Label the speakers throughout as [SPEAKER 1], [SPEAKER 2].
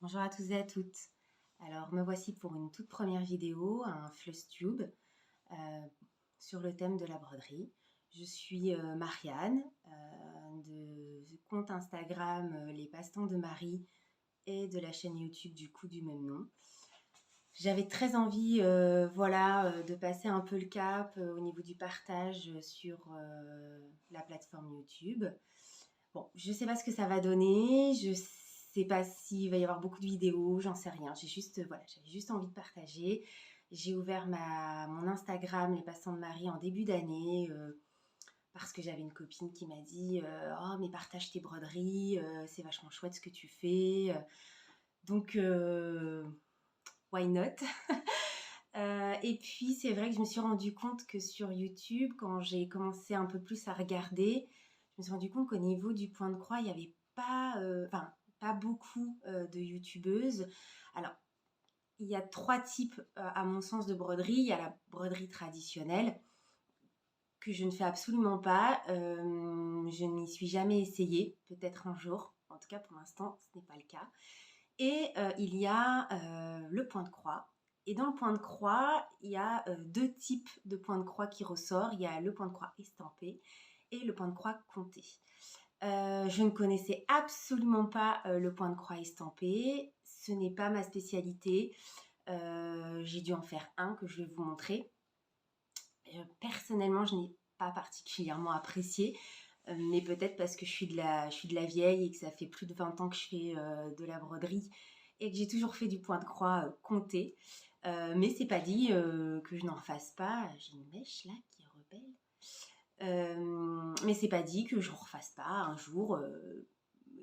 [SPEAKER 1] Bonjour à tous et à toutes. Alors me voici pour une toute première vidéo, un Flustube euh, sur le thème de la broderie. Je suis Marianne du compte Instagram Les Passe-Temps de Marie et de la chaîne YouTube du coup du même nom. J'avais très envie de passer un peu le cap au niveau du partage sur la plateforme YouTube. Bon, je sais pas ce que ça va donner, je sais pas s'il va y avoir beaucoup de vidéos, j'en sais rien. J'avais juste envie de partager. J'ai ouvert mon Instagram, les passants de Marie, en début d'année, parce que j'avais une copine qui m'a dit oh, mais partage tes broderies, c'est vachement chouette ce que tu fais. Donc, why not? Et puis, c'est vrai que je me suis rendu compte que sur YouTube, quand j'ai commencé un peu plus à regarder, je me suis rendu compte qu'au niveau du point de croix, il n'y avait pas beaucoup de youtubeuses. Alors, il y a trois types, à mon sens, de broderie. Il y a la broderie traditionnelle, que je ne fais absolument pas. Je n'y suis jamais essayée, peut-être un jour. En tout cas, pour l'instant, ce n'est pas le cas. Et il y a le point de croix. Et dans le point de croix, il y a deux types de points de croix qui ressortent. Il y a le point de croix estampé et le point de croix compté. Je ne connaissais absolument pas le point de croix estampé. Ce n'est pas ma spécialité. J'ai dû en faire un que je vais vous montrer. Personnellement, je n'ai pas particulièrement apprécié, mais peut-être parce que je suis de la vieille et que ça fait plus de 20 ans que je fais de la broderie et que j'ai toujours fait du point de croix compté. Mais c'est pas dit que je n'en fasse pas. J'ai une mèche là qui est rebelle. Mais c'est pas dit que je n'en refasse pas un jour,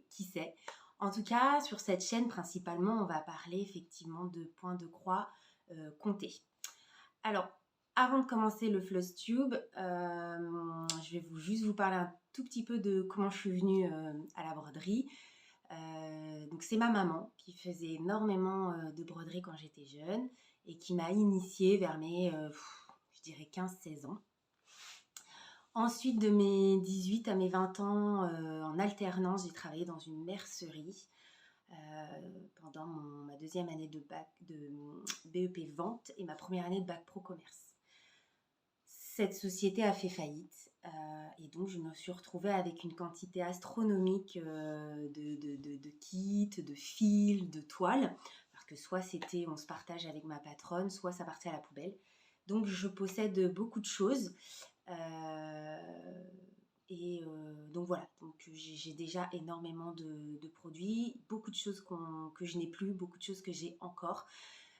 [SPEAKER 1] qui sait. En tout cas, sur cette chaîne, principalement, on va parler effectivement de points de croix comptés. Alors, avant de commencer le Flustube, je vais juste vous parler un tout petit peu de comment je suis venue à la broderie. Donc, c'est ma maman qui faisait énormément de broderie quand j'étais jeune et qui m'a initiée vers je dirais 15-16 ans. Ensuite, de mes 18 à mes 20 ans, en alternance, j'ai travaillé dans une mercerie pendant ma deuxième année de BEP vente et ma première année de bac pro commerce. Cette société a fait faillite et donc je me suis retrouvée avec une quantité astronomique de kits, de fils, de toiles, parce que soit on se partage avec ma patronne, soit ça partait à la poubelle. Donc je possède beaucoup de choses. Donc voilà, donc j'ai déjà énormément de produits, beaucoup de choses que je n'ai plus, beaucoup de choses que j'ai encore.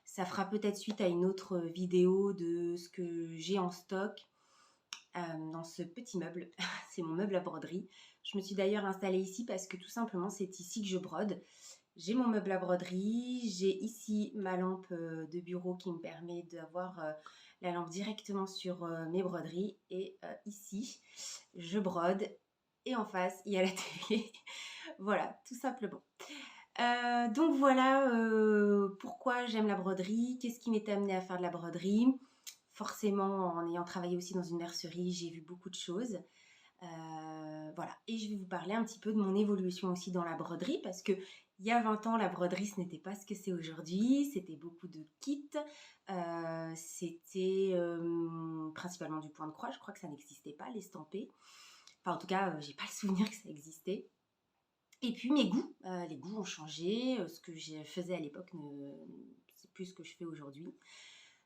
[SPEAKER 1] Ça fera peut-être suite à une autre vidéo de ce que j'ai en stock dans ce petit meuble. C'est mon meuble à broderie. Je me suis d'ailleurs installée ici parce que tout simplement c'est ici que je brode. J'ai mon meuble à broderie, j'ai ici ma lampe de bureau qui me permet d'avoir la lampe directement sur mes broderies. Et ici, je brode et en face, il y a la télé. Voilà, tout simplement. Donc voilà pourquoi j'aime la broderie, qu'est-ce qui m'est amené à faire de la broderie. Forcément, en ayant travaillé aussi dans une mercerie, j'ai vu beaucoup de choses. Voilà, et je vais vous parler un petit peu de mon évolution aussi dans la broderie parce que il y a 20 ans, la broderie, ce n'était pas ce que c'est aujourd'hui. C'était beaucoup de kits. C'était principalement du point de croix. Je crois que ça n'existait pas, l'estampé. Enfin, en tout cas, j'ai pas le souvenir que ça existait. Et puis mes goûts, les goûts ont changé. Ce que je faisais à l'époque, c'est plus ce que je fais aujourd'hui.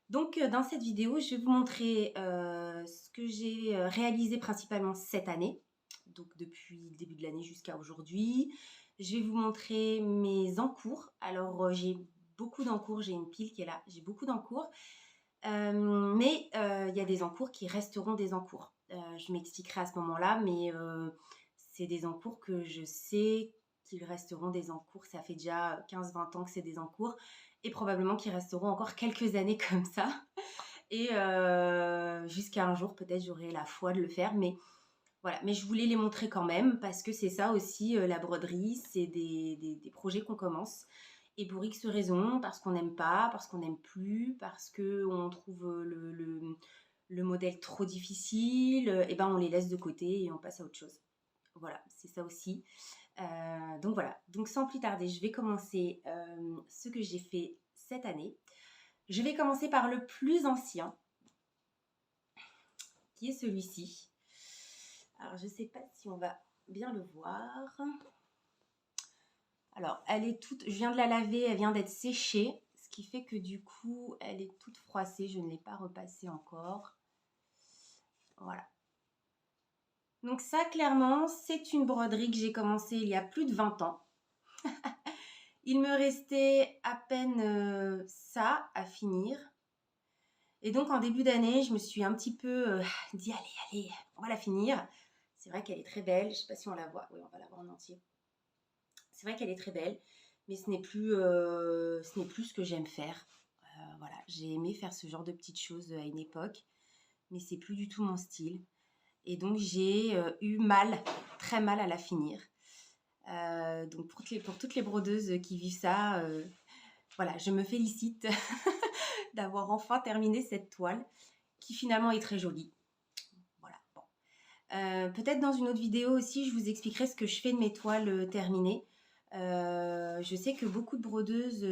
[SPEAKER 1] Donc, dans cette vidéo, je vais vous montrer ce que j'ai réalisé principalement cette année, donc depuis le début de l'année jusqu'à aujourd'hui. Je vais vous montrer mes encours. Alors, j'ai beaucoup d'encours, j'ai une pile qui est là, j'ai beaucoup d'encours, mais il y a des encours qui resteront des encours. Je m'expliquerai à ce moment-là, mais c'est des encours que je sais qu'ils resteront des encours. Ça fait déjà 15-20 ans que c'est des encours et probablement qu'ils resteront encore quelques années comme ça. Et jusqu'à un jour, peut-être, j'aurai la foi de le faire. Mais voilà, mais je voulais les montrer quand même parce que c'est ça aussi, la broderie, c'est des projets qu'on commence. Et pour X raisons, parce qu'on n'aime pas, parce qu'on n'aime plus, parce qu'on trouve le modèle trop difficile, et ben on les laisse de côté et on passe à autre chose. Voilà, c'est ça aussi. Donc voilà, donc sans plus tarder, je vais commencer ce que j'ai fait cette année. Je vais commencer par le plus ancien, qui est celui-ci. Alors, je ne sais pas si on va bien le voir. Alors, elle est toute... Je viens de la laver, elle vient d'être séchée, ce qui fait que du coup, elle est toute froissée. Je ne l'ai pas repassée encore. Voilà. Donc ça, clairement, c'est une broderie que j'ai commencée il y a plus de 20 ans. Il me restait à peine ça à finir. Et donc, en début d'année, je me suis un petit peu dit, allez, on va la finir. C'est vrai qu'elle est très belle. Je ne sais pas si on la voit. Oui, on va la voir en entier. C'est vrai qu'elle est très belle, mais ce n'est plus ce que j'aime faire. Voilà, j'ai aimé faire ce genre de petites choses à une époque, mais c'est plus du tout mon style. Et donc, j'ai eu très mal à la finir. Donc, pour toutes les brodeuses qui vivent ça, voilà, je me félicite d'avoir enfin terminé cette toile qui finalement est très jolie. Voilà, bon. Peut-être dans une autre vidéo aussi, je vous expliquerai ce que je fais de mes toiles terminées. Je sais que beaucoup de brodeuses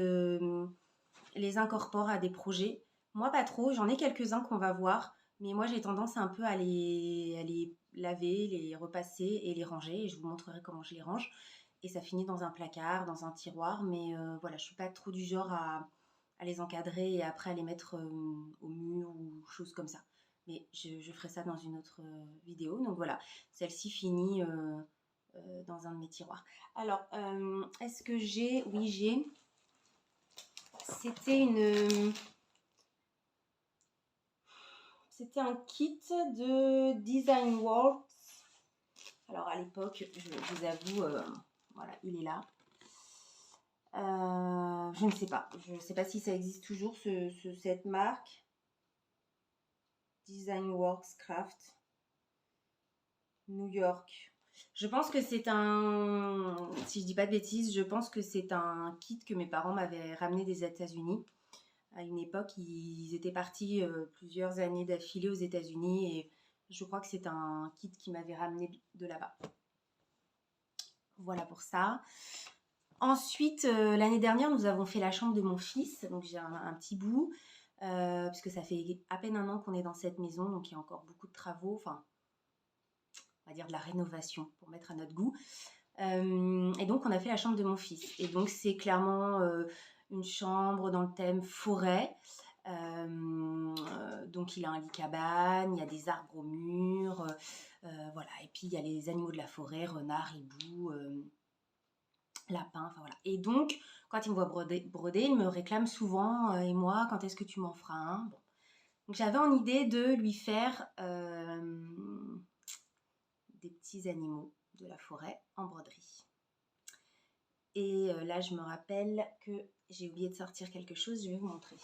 [SPEAKER 1] les incorporent à des projets. Moi, pas trop. J'en ai quelques-uns qu'on va voir. Mais moi, j'ai tendance un peu à les laver, les repasser et les ranger. Et je vous montrerai comment je les range. Et ça finit dans un placard, dans un tiroir. Mais voilà, je ne suis pas trop du genre à les encadrer et après à les mettre au mur ou choses comme ça. Mais je ferai ça dans une autre vidéo. Donc voilà, celle-ci finit dans un de mes tiroirs. Alors, est-ce que j'ai... Oui, j'ai... C'était C'était un kit de Design Works. Alors, à l'époque, je vous avoue, voilà, il est là. Je ne sais pas. Je ne sais pas si ça existe toujours, cette marque. Design Works Craft. New York. Je pense que c'est un... Si je dis pas de bêtises, je pense que c'est un kit que mes parents m'avaient ramené des États-Unis. À une époque, ils étaient partis plusieurs années d'affilée aux États-Unis et je crois que c'est un kit qui m'avait ramené de là-bas. Voilà pour ça. Ensuite, l'année dernière, nous avons fait la chambre de mon fils. Donc, j'ai un petit bout, puisque ça fait à peine un an qu'on est dans cette maison. Donc, il y a encore beaucoup de travaux. Enfin, on va dire de la rénovation pour mettre à notre goût. Et donc, on a fait la chambre de mon fils. Et donc, c'est clairement une chambre dans le thème forêt. Donc, il a un lit cabane, il y a des arbres au mur. Voilà. Et puis, il y a les animaux de la forêt, renards, hiboux, lapins. Enfin, voilà. Et donc, quand il me voit broder, il me réclame souvent et moi, quand est-ce que tu m'en feras un? Bon. Donc, j'avais en idée de lui faire des petits animaux de la forêt en broderie. Et là, je me rappelle que j'ai oublié de sortir quelque chose, je vais vous montrer.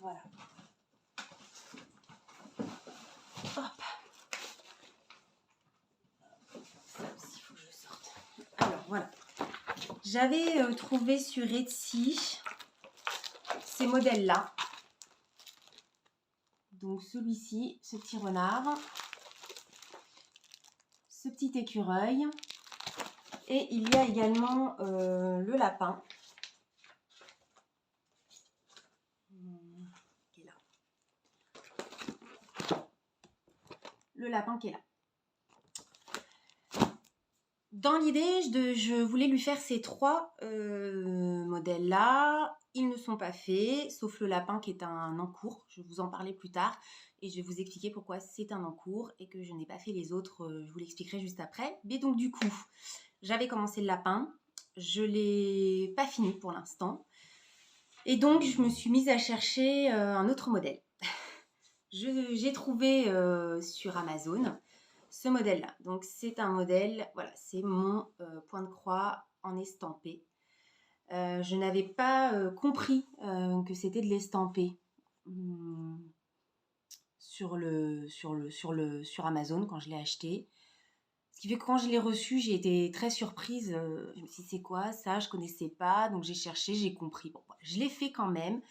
[SPEAKER 1] Voilà. Hop. Ça aussi, il faut que je sorte. Alors, voilà. J'avais trouvé sur Etsy ces modèles-là. Donc, celui-ci, ce petit renard, ce petit écureuil. Et il y a également le lapin. Qui est là. Le lapin qui est là. Dans l'idée, je voulais lui faire ces trois modèles-là. Ils ne sont pas faits, sauf le lapin qui est un encours. Je vais vous en parler plus tard et je vais vous expliquer pourquoi c'est un encours et que je n'ai pas fait les autres. Je vous l'expliquerai juste après. Mais donc du coup, j'avais commencé le lapin. Je ne l'ai pas fini pour l'instant. Et donc, je me suis mise à chercher un autre modèle. J'ai trouvé sur Amazon ce modèle-là. Donc, c'est un modèle, voilà, c'est mon point de croix en estampé. Je n'avais pas compris que c'était de l'estampé sur Amazon quand je l'ai acheté. Ce qui fait que quand je l'ai reçu, j'ai été très surprise. Je me suis dit, c'est quoi ça? Je ne connaissais pas. Donc, j'ai cherché, j'ai compris. Bon, je l'ai fait quand même.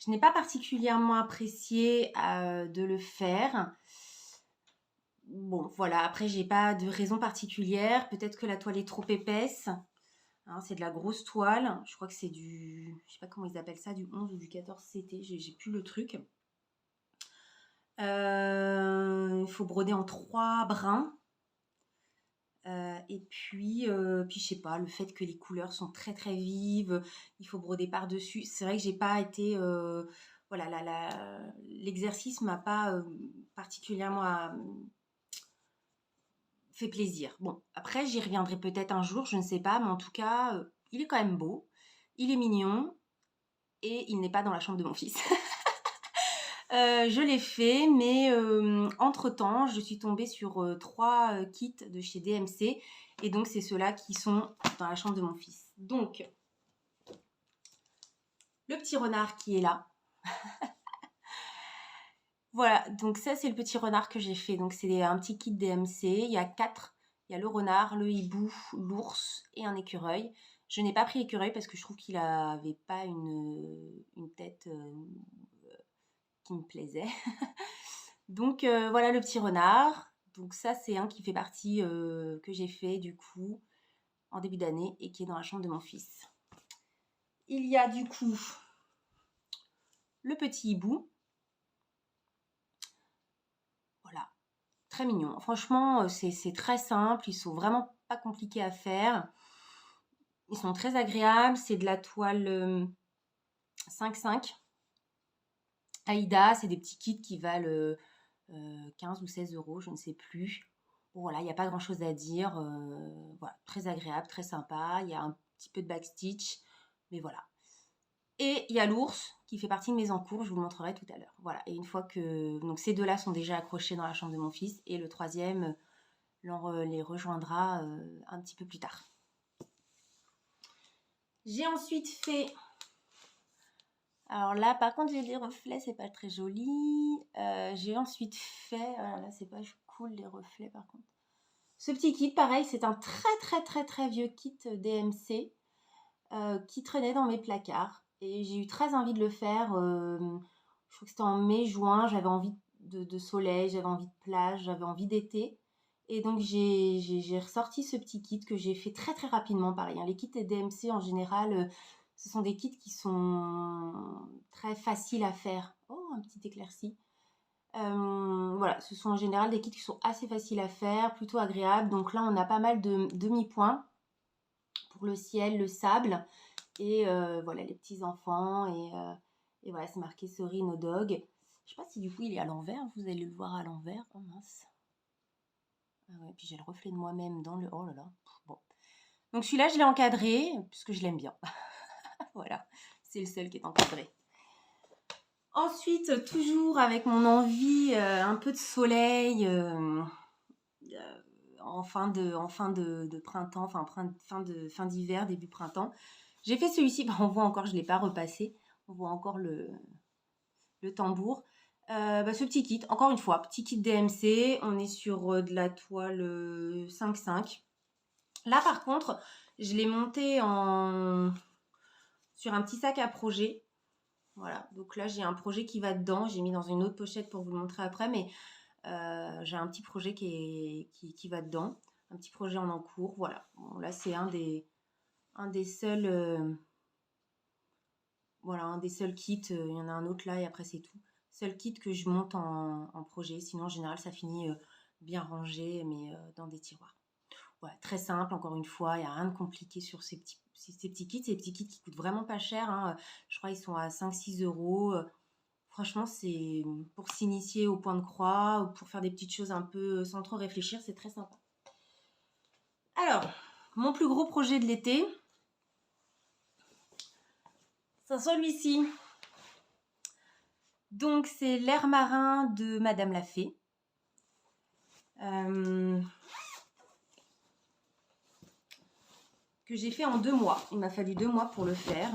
[SPEAKER 1] Je n'ai pas particulièrement apprécié de le faire. Bon, voilà, après, j'ai pas de raison particulière. Peut-être que la toile est trop épaisse. Hein, c'est de la grosse toile. Je crois que c'est du... Je sais pas comment ils appellent ça, du 11 ou du 14 CT. J'ai plus le truc. Il faut broder en 3 brins. Et puis je sais pas, le fait que les couleurs sont très très vives, il faut broder par-dessus. C'est vrai que j'ai pas été... voilà, l'exercice m'a pas particulièrement fait plaisir. Bon, après, j'y reviendrai peut-être un jour, je ne sais pas, mais en tout cas, il est quand même beau, il est mignon, et il n'est pas dans la chambre de mon fils. Je l'ai fait, mais entre-temps, je suis tombée sur 3 kits de chez DMC, et donc c'est ceux-là qui sont dans la chambre de mon fils. Donc, le petit renard qui est là. Voilà, donc ça c'est le petit renard que j'ai fait. Donc c'est un petit kit DMC, il y a 4. Il y a le renard, le hibou, l'ours et un écureuil. Je n'ai pas pris écureuil parce que je trouve qu'il n'avait pas une tête qui me plaisait. Donc voilà le petit renard. Donc ça c'est un qui fait partie que j'ai fait du coup en début d'année et qui est dans la chambre de mon fils. Il y a du coup le petit hibou. Voilà, très mignon. Franchement, c'est très simple. Ils sont vraiment pas compliqués à faire. Ils sont très agréables. C'est de la toile 5,5. Aïda, c'est des petits kits qui valent 15 ou 16 euros, je ne sais plus. Bon, voilà, il n'y a pas grand-chose à dire. Voilà, très agréable, très sympa. Il y a un petit peu de backstitch, mais voilà. Et il y a l'ours qui fait partie de mes encours, je vous le montrerai tout à l'heure. Voilà, et une fois que... Donc ces deux-là sont déjà accrochés dans la chambre de mon fils, et le troisième les rejoindra un petit peu plus tard. J'ai ensuite fait... Alors là, par contre, j'ai des reflets, c'est pas très joli. J'ai ensuite fait... Alors là, c'est pas cool les reflets par contre. Ce petit kit, pareil, c'est un très vieux kit DMC qui traînait dans mes placards. Et j'ai eu très envie de le faire. Je crois que c'était en mai-juin. J'avais envie de soleil, j'avais envie de plage, j'avais envie d'été. Et donc j'ai ressorti ce petit kit que j'ai fait très rapidement. Pareil, hein. Les kits DMC en général, ce sont des kits qui sont très faciles à faire. Oh, un petit éclairci. Voilà, ce sont en général des kits qui sont assez faciles à faire, plutôt agréables. Donc là, on a pas mal de demi-points pour le ciel, le sable et voilà les petits enfants et voilà, c'est marqué Sorry No Dog. Je sais pas si du coup il est à l'envers, vous allez le voir à l'envers. Oh mince. Ah ouais, puis j'ai le reflet de moi-même dans le... Oh là là. Bon. Donc celui-là, je l'ai encadré puisque je l'aime bien. Voilà, c'est le seul qui est encadré. Ensuite, toujours avec mon envie un peu de soleil en fin de printemps, enfin fin d'hiver, début printemps, j'ai fait celui-ci. On voit encore, je ne l'ai pas repassé. On voit encore le tambour. Ce petit kit, encore une fois, petit kit DMC. On est sur de la toile 5,5. Là, par contre, je l'ai monté sur un petit sac à projet. Voilà, donc là, j'ai un projet qui va dedans. J'ai mis dans une autre pochette pour vous le montrer après, mais j'ai un petit projet qui va dedans. Un petit projet en cours, voilà. Bon, là, c'est un des seuls... voilà, un des seuls kits. Il y en a un autre là et après, c'est tout. Seul kit que je monte en projet. Sinon, en général, ça finit bien rangé, mais dans des tiroirs. Voilà, très simple, encore une fois. Il n'y a rien de compliqué sur ces petits kits. Ces petits kits qui coûtent vraiment pas cher. Hein. Je crois qu'ils sont à 5-6 euros. Franchement, c'est pour s'initier au point de croix ou pour faire des petites choses un peu sans trop réfléchir. C'est très sympa. Alors, mon plus gros projet de l'été, c'est celui-ci. Donc, c'est l'air marin de Madame la Fée. Que j'ai fait en 2 mois. Il m'a fallu 2 mois pour le faire.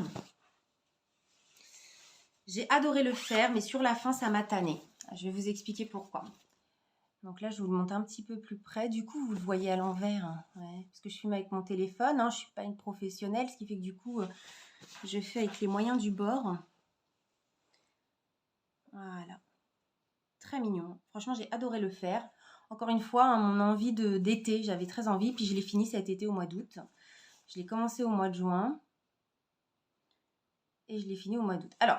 [SPEAKER 1] J'ai adoré le faire, mais sur la fin, ça m'a tanné. Je vais vous expliquer pourquoi. Donc là, je vous le montre un petit peu plus près. Du coup, vous le voyez à l'envers. Ouais, parce que je filme avec mon téléphone. Hein, je ne suis pas une professionnelle, ce qui fait que du coup, je fais avec les moyens du bord. Voilà, très mignon. Franchement, j'ai adoré le faire. Encore une fois, hein, mon envie d'été, j'avais très envie, puis je l'ai fini cet été au mois d'août. Je l'ai commencé au mois de juin et je l'ai fini au mois d'août. Alors,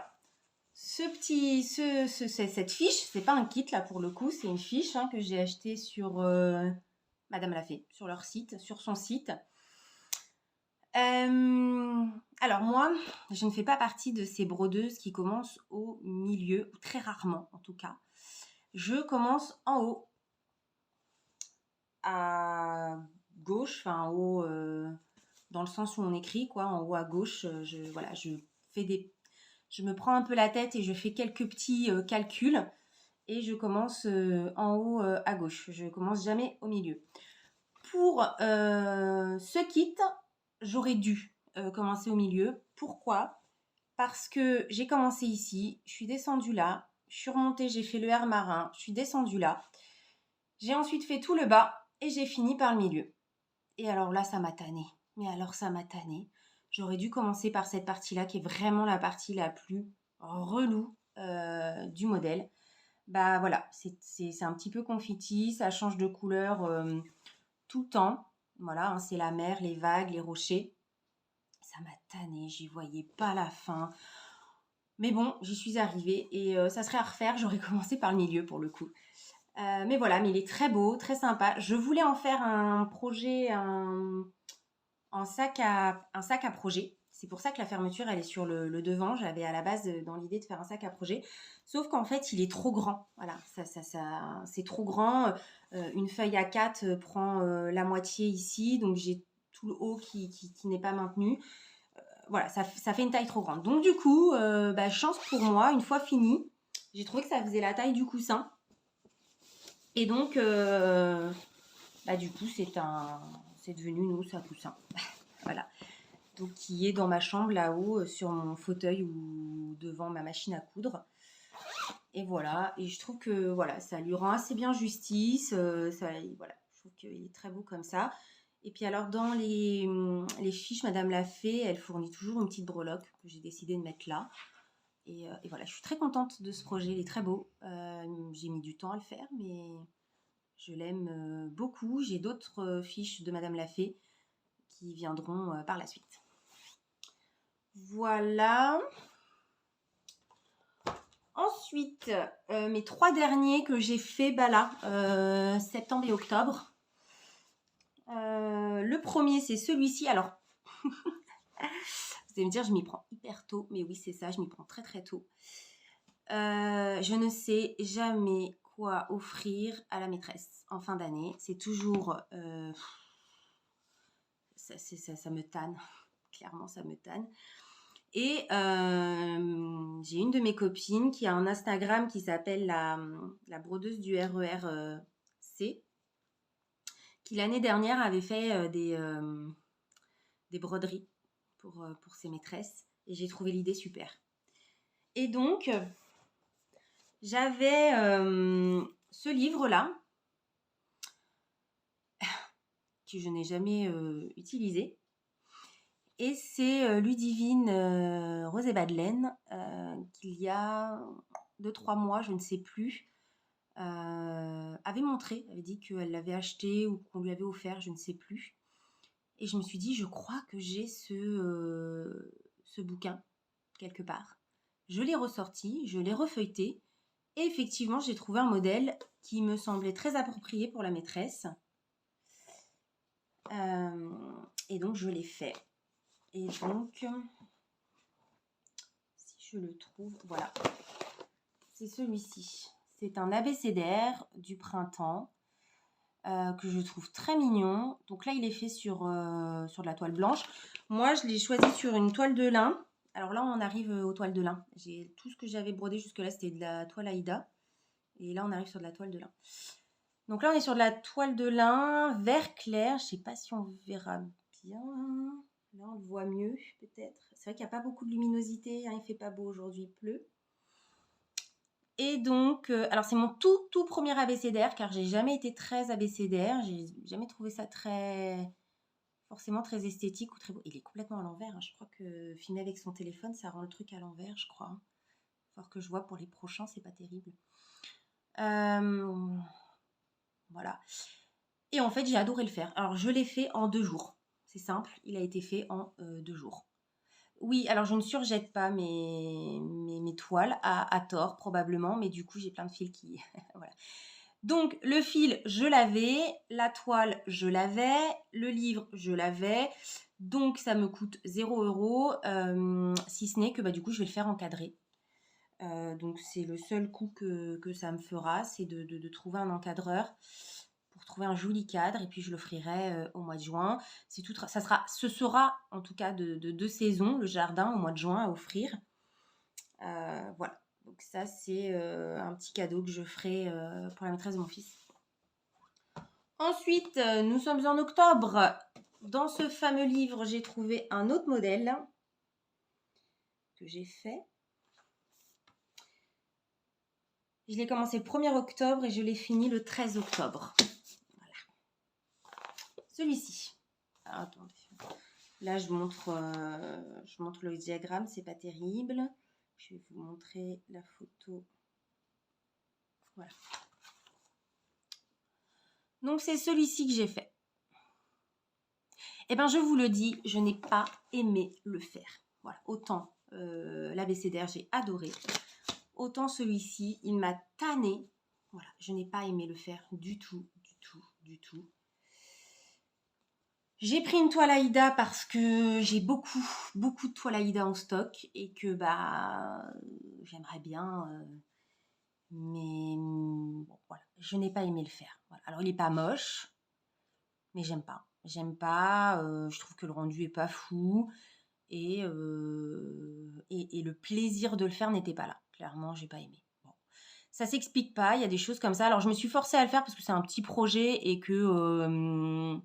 [SPEAKER 1] cette fiche, c'est pas un kit là pour le coup, c'est une fiche hein, que j'ai achetée sur Madame l'a fait, sur leur site, sur son site. Alors moi, je ne fais pas partie de ces brodeuses qui commencent au milieu, ou très rarement en tout cas. Je commence en haut, à gauche, enfin en haut, dans le sens où on écrit, quoi, en haut à gauche. Voilà, je me prends un peu la tête et je fais quelques petits calculs et je commence en haut à gauche. Je commence jamais au milieu. Pour ce kit, j'aurais dû commencer au milieu. Pourquoi? Parce que j'ai commencé ici, je suis descendue là, je suis remontée, j'ai fait le R marin, je suis descendue là. J'ai ensuite fait tout le bas et j'ai fini par le milieu. Et alors là, ça m'a tannée. Mais alors ça m'a tannée. J'aurais dû commencer par cette partie-là qui est vraiment la partie la plus relou du modèle. Bah voilà, c'est un petit peu confetti, ça change de couleur tout le temps. Voilà, hein, c'est la mer, les vagues, les rochers. Ça m'a tannée, j'y voyais pas la fin. Mais bon, j'y suis arrivée et ça serait à refaire, j'aurais commencé par le milieu pour le coup. Mais voilà, mais il est très beau, très sympa. Je voulais en faire un projet, un sac à projet. C'est pour ça que la fermeture, elle est sur le devant. J'avais à la base dans l'idée de faire un sac à projet. Sauf qu'en fait, il est trop grand. Voilà, c'est trop grand. Une feuille A4 prend la moitié ici. Donc, j'ai tout le haut qui n'est pas maintenu. Voilà, ça fait une taille trop grande. Donc, du coup, chance pour moi, une fois fini, j'ai trouvé que ça faisait la taille du coussin. Et donc, du coup, c'est devenu une housse à coussin. Voilà. Donc, qui est dans ma chambre là-haut, sur mon fauteuil ou devant ma machine à coudre. Et voilà. Et je trouve que voilà, ça lui rend assez bien justice. Voilà, je trouve qu'il est très beau comme ça. Et puis alors, dans les fiches, Madame l'a fait, elle fournit toujours une petite breloque que j'ai décidé de mettre là. Et voilà, je suis très contente de ce projet, il est très beau. J'ai mis du temps à le faire, mais je l'aime beaucoup. J'ai d'autres fiches de Madame Lafay qui viendront par la suite. Voilà. Ensuite, mes 3 derniers que j'ai fait là, septembre et octobre. Le premier, c'est celui-ci. Alors, vous allez me dire, je m'y prends hyper tôt. Mais oui, c'est ça, je m'y prends très très tôt. Je ne sais jamais quoi offrir à la maîtresse en fin d'année. C'est toujours... ça me tanne. Clairement, ça me tanne. Et j'ai une de mes copines qui a un Instagram qui s'appelle la brodeuse du RER-C, qui l'année dernière avait fait des broderies pour ses maîtresses. Et j'ai trouvé l'idée super. Et donc, j'avais ce livre-là, que je n'ai jamais utilisé. Et c'est Ludivine Rosé Badelaine, qu'il y a 2-3 mois, je ne sais plus, avait montré, avait dit qu'elle l'avait acheté ou qu'on lui avait offert, je ne sais plus. Et je me suis dit, je crois que j'ai ce bouquin quelque part. Je l'ai ressorti, je l'ai refeuilleté, et effectivement, j'ai trouvé un modèle qui me semblait très approprié pour la maîtresse. Et donc, je l'ai fait. Et donc, si je le trouve, voilà, c'est celui-ci. C'est un abécédaire du printemps que je trouve très mignon. Donc là, il est fait sur de la toile blanche. Moi, je l'ai choisi sur une toile de lin. Alors là, on arrive aux toiles de lin. Tout ce que j'avais brodé jusque-là, c'était de la toile Aïda. Et là, on arrive sur de la toile de lin. Donc là, on est sur de la toile de lin vert clair. Je ne sais pas si on verra bien. Là, on le voit mieux, peut-être. C'est vrai qu'il n'y a pas beaucoup de luminosité. Hein, il ne fait pas beau aujourd'hui, il pleut. Et donc, alors c'est mon tout premier abécédaire, car j'ai jamais été très abécédaire. J'ai jamais trouvé ça forcément très esthétique ou très beau. Il est complètement à l'envers. Hein. Je crois que filmer avec son téléphone, ça rend le truc à l'envers, je crois. Faut que je vois pour les prochains, c'est pas terrible. Voilà. Et en fait, j'ai adoré le faire. Alors, je l'ai fait en 2 jours. C'est simple, il a été fait en 2 jours. Oui, alors je ne surjette pas mes toiles à tort, probablement, mais du coup, j'ai plein de fils qui... voilà. Donc, le fil, je l'avais. La toile, je l'avais. Le livre, je l'avais. Donc, ça me coûte 0 €, si ce n'est que du coup, je vais le faire encadrer. Donc, c'est le seul coût que ça me fera, c'est de trouver un encadreur pour trouver un joli cadre. Et puis, je l'offrirai au mois de juin. Ce sera en tout cas de saison, le jardin, au mois de juin à offrir. Voilà. Donc, ça, c'est un petit cadeau que je ferai pour la maîtresse de mon fils. Ensuite, nous sommes en octobre. Dans ce fameux livre, j'ai trouvé un autre modèle que j'ai fait. Je l'ai commencé le 1er octobre et je l'ai fini le 13 octobre. Voilà. Celui-ci. Alors, attendez. Là, je montre le diagramme, c'est pas terrible. Je vais vous montrer la photo. Voilà. Donc, c'est celui-ci que j'ai fait. Eh bien, je vous le dis, je n'ai pas aimé le faire. Voilà. Autant l'abécédaire, j'ai adoré. Autant celui-ci, il m'a tanné. Voilà, je n'ai pas aimé le faire du tout, du tout, du tout. J'ai pris une toile Aïda parce que j'ai beaucoup de toiles Aïda en stock et que j'aimerais bien, mais bon, voilà, je n'ai pas aimé le faire. Voilà. Alors, il n'est pas moche, mais j'aime pas. J'aime pas, je trouve que le rendu est pas fou et le plaisir de le faire n'était pas là. Clairement, j'ai pas aimé. Bon. Ça s'explique pas, il y a des choses comme ça. Alors, je me suis forcée à le faire parce que c'est un petit projet et que...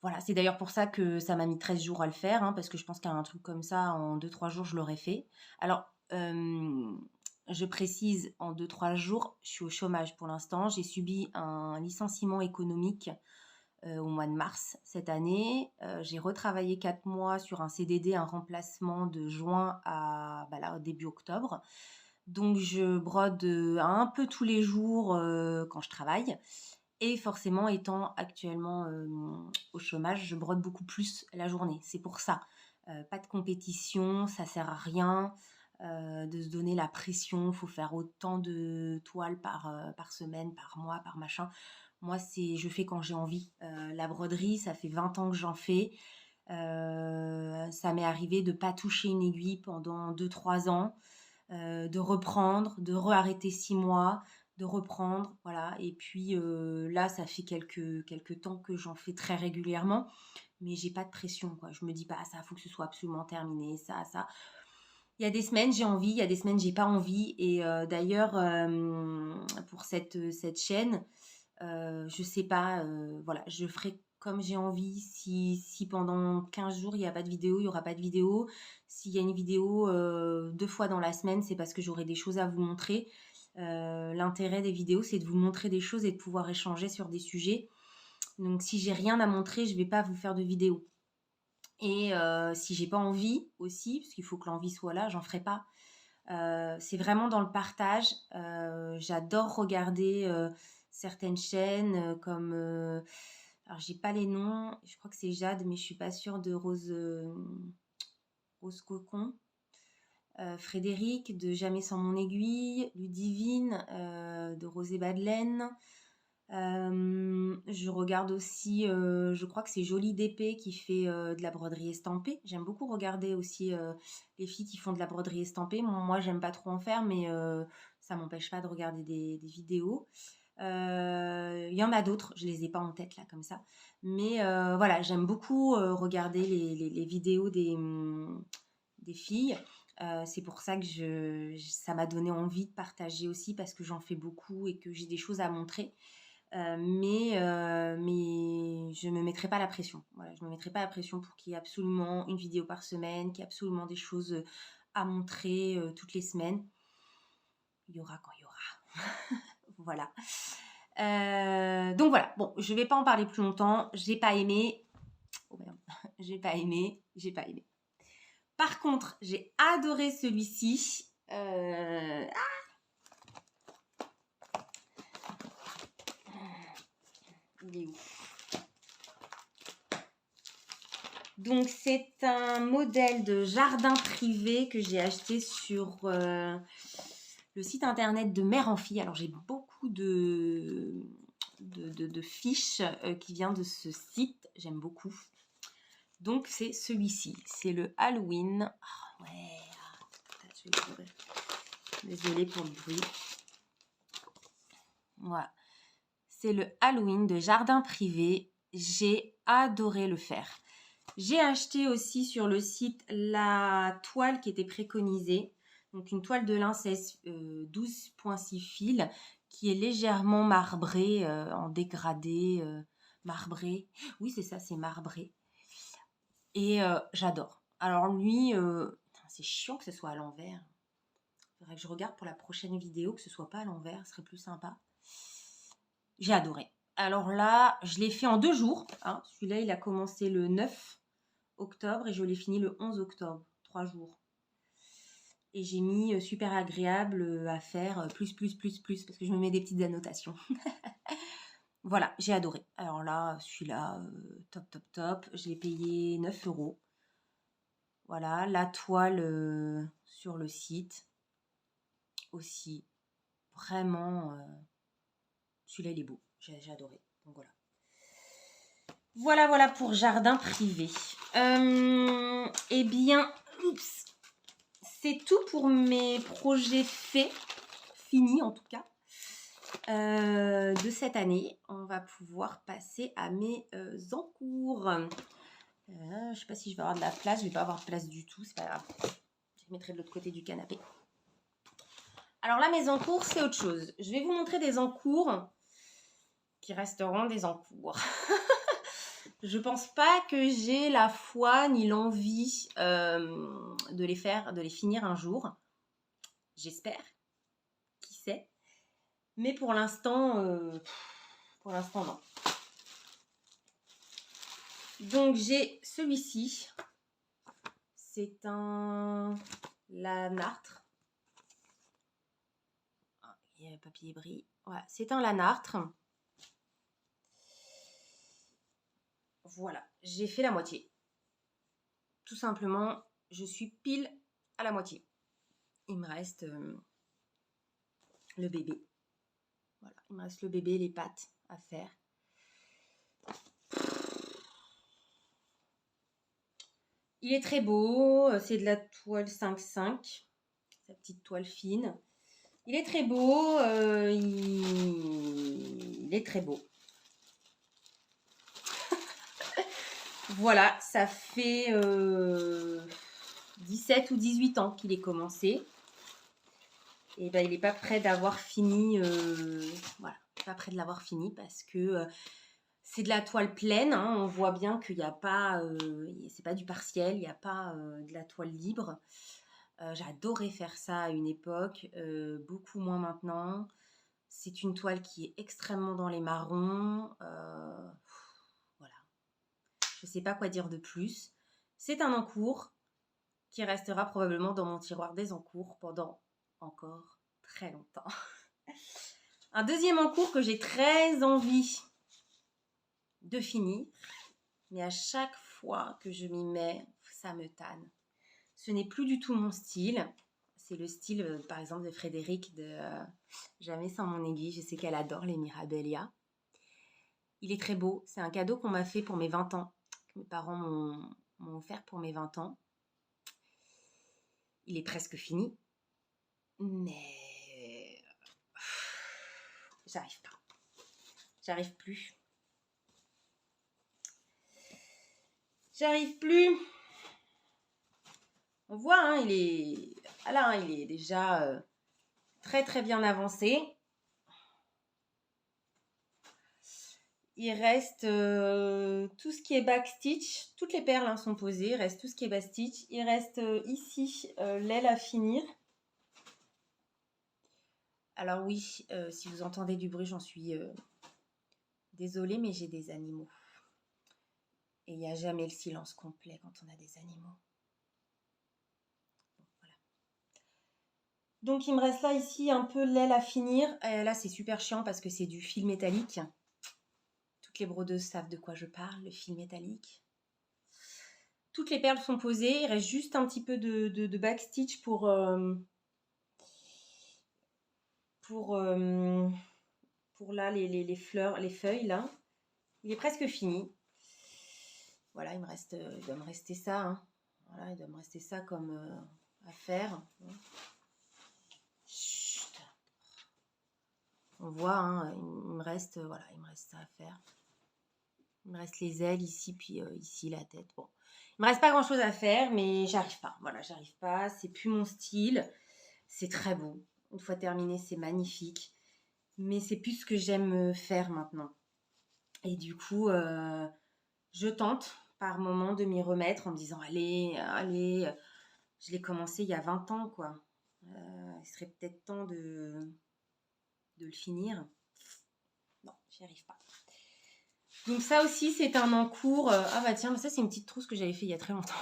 [SPEAKER 1] voilà, c'est d'ailleurs pour ça que ça m'a mis 13 jours à le faire, hein, parce que je pense qu'un truc comme ça, en 2-3 jours, je l'aurais fait. Alors, je précise, en 2-3 jours, je suis au chômage pour l'instant. J'ai subi un licenciement économique au mois de mars cette année. J'ai retravaillé 4 mois sur un CDD, un remplacement de juin à là, début octobre. Donc, je brode un peu tous les jours quand je travaille. Et forcément, étant actuellement au chômage, je brode beaucoup plus la journée. C'est pour ça. Pas de compétition, ça sert à rien de se donner la pression. Il faut faire autant de toiles par semaine, par mois, par machin. Moi, je fais quand j'ai envie. La broderie, ça fait 20 ans que j'en fais. Ça m'est arrivé de ne pas toucher une aiguille pendant 2-3 ans, de reprendre, de re-arrêter 6 mois, de reprendre, voilà. Et puis là, ça fait quelques temps que j'en fais très régulièrement, mais j'ai pas de pression, quoi. Je me dis pas, ça, faut que ce soit absolument terminé, ça. Il y a des semaines, j'ai envie, il y a des semaines, j'ai pas envie. Et d'ailleurs, pour cette chaîne, je sais pas, voilà, je ferai comme j'ai envie. Si pendant 15 jours, il n'y a pas de vidéo, il n'y aura pas de vidéo. S'il y a une vidéo 2 fois dans la semaine, c'est parce que j'aurai des choses à vous montrer. L'intérêt des vidéos, c'est de vous montrer des choses et de pouvoir échanger sur des sujets. Donc, si j'ai rien à montrer, je ne vais pas vous faire de vidéo. Et si j'ai pas envie aussi, parce qu'il faut que l'envie soit là, j'en ferai pas. C'est vraiment dans le partage. J'adore regarder certaines chaînes comme... alors, j'ai pas les noms. Je crois que c'est Jade, mais je suis pas sûre de Rose Cocon. Frédéric, de Jamais sans mon aiguille. Ludivine, de Rosé Badelaine. Je regarde aussi, je crois que c'est Jolie d'épée qui fait de la broderie estampée. J'aime beaucoup regarder aussi les filles qui font de la broderie estampée. Moi, j'aime pas trop en faire, mais ça m'empêche pas de regarder des vidéos. Il y en a d'autres, je les ai pas en tête là comme ça. Mais voilà, j'aime beaucoup regarder les vidéos des filles. C'est pour ça que ça m'a donné envie de partager aussi parce que j'en fais beaucoup et que j'ai des choses à montrer. Mais je ne me mettrai pas la pression. Voilà, je ne me mettrai pas la pression pour qu'il y ait absolument une vidéo par semaine, qu'il y ait absolument des choses à montrer toutes les semaines. Il y aura quand il y aura. Voilà. Donc voilà, bon, je ne vais pas en parler plus longtemps. J'ai pas aimé. Oh merde. J'ai pas aimé. Par contre, j'ai adoré celui-ci. Il est où? Donc, c'est un modèle de jardin privé que j'ai acheté sur le site internet de Mère en Fille. Alors, j'ai beaucoup de fiches qui viennent de ce site. J'aime beaucoup. Donc, c'est celui-ci. C'est le Halloween. Oh, ouais. Je vais l'ouvrir. Désolée pour le bruit. Voilà. C'est le Halloween de jardin privé. J'ai adoré le faire. J'ai acheté aussi sur le site la toile qui était préconisée. Donc une toile de lin 12,6 fils qui est légèrement marbrée, en dégradé, marbré. Oui, c'est ça, c'est marbré. Et j'adore. Alors lui, c'est chiant que ce soit à l'envers. Il faudrait que je regarde pour la prochaine vidéo, que ce soit pas à l'envers, ce serait plus sympa. J'ai adoré. Alors là, je l'ai fait en 2 jours. Hein. Celui-là, il a commencé le 9 octobre et je l'ai fini le 11 octobre. 3 jours. Et j'ai mis super agréable à faire plus, parce que je me mets des petites annotations. Voilà, j'ai adoré. Alors là, celui-là, top. Je l'ai payé 9 €. Voilà, la toile sur le site aussi. Vraiment, celui-là, il est beau. J'ai adoré. Donc voilà. Voilà pour jardin privé. Eh bien, c'est tout pour mes projets faits, finis en tout cas, de cette année. On va pouvoir passer à mes encours. Je ne sais pas si je vais avoir de la place. Je ne vais pas avoir de place du tout. C'est pas grave. Je les mettrai de l'autre côté du canapé. Alors là, mes encours, c'est autre chose. Je vais vous montrer des encours qui resteront des encours. Je pense pas que j'ai la foi ni l'envie de les finir un jour. J'espère. Qui sait. Mais pour l'instant, non. Donc j'ai celui-ci. C'est un lanâtre. Il y a papier bris. Voilà, c'est un lanâtre. Voilà, j'ai fait la moitié. Tout simplement, je suis pile à la moitié. Il me reste le bébé. Voilà, il me reste le bébé, les pattes à faire. Il est très beau, c'est de la toile 5,5, sa petite toile fine. Il est très beau, il est très beau. Voilà, ça fait 17 ou 18 ans qu'il est commencé. Et ben, il n'est pas prêt d'avoir fini. Voilà, pas prêt de l'avoir fini parce que c'est de la toile pleine. Hein, on voit bien qu'il n'y a pas, c'est pas du partiel, il n'y a pas de la toile libre. J'adorais faire ça à une époque, beaucoup moins maintenant. C'est une toile qui est extrêmement dans les marrons. Voilà. Je ne sais pas quoi dire de plus. C'est un encours qui restera probablement dans mon tiroir des encours pendant encore très longtemps. Un deuxième encours que j'ai très envie de finir, mais à chaque fois que je m'y mets, ça me tanne. Ce n'est plus du tout mon style. C'est le style, par exemple, de Frédéric de Jamais sans mon aiguille. Je sais qu'elle adore les Mirabilia. Il est très beau. C'est un cadeau qu'on m'a fait pour mes 20 ans. Que mes parents m'ont offert pour mes 20 ans. Il est presque fini. Mais j'arrive pas. J'arrive plus. J'arrive plus. On voit, hein, il est déjà très très bien avancé. Il reste tout ce qui est backstitch. Toutes les perles sont posées. Il reste tout ce qui est backstitch. Il reste ici l'aile à finir. Alors oui, si vous entendez du bruit, j'en suis désolée, mais j'ai des animaux. Et il n'y a jamais le silence complet quand on a des animaux. Bon, voilà. Donc il me reste là ici un peu l'aile à finir. Là c'est super chiant parce que c'est du fil métallique. Toutes les brodeuses savent de quoi je parle, le fil métallique. Toutes les perles sont posées, il reste juste un petit peu de backstitch pour là les fleurs, les feuilles là. Il est presque fini. Voilà, il doit me rester ça. Hein. Voilà, il doit me rester ça comme à faire. Chut. On voit, hein, il me reste ça à faire. Il me reste les ailes ici, puis ici la tête. Bon, il me reste pas grand chose à faire, mais j'arrive pas. Voilà, j'arrive pas. C'est plus mon style. C'est très beau. Une fois terminé, c'est magnifique. Mais c'est plus ce que j'aime faire maintenant. Et du coup, je tente par moment de m'y remettre en me disant allez. Je l'ai commencé il y a 20 ans, quoi. Il serait peut-être temps de le finir. Non, j'y arrive pas. Donc ça aussi, c'est un en cours. Ah bah tiens, ça c'est une petite trousse que j'avais fait il y a très longtemps.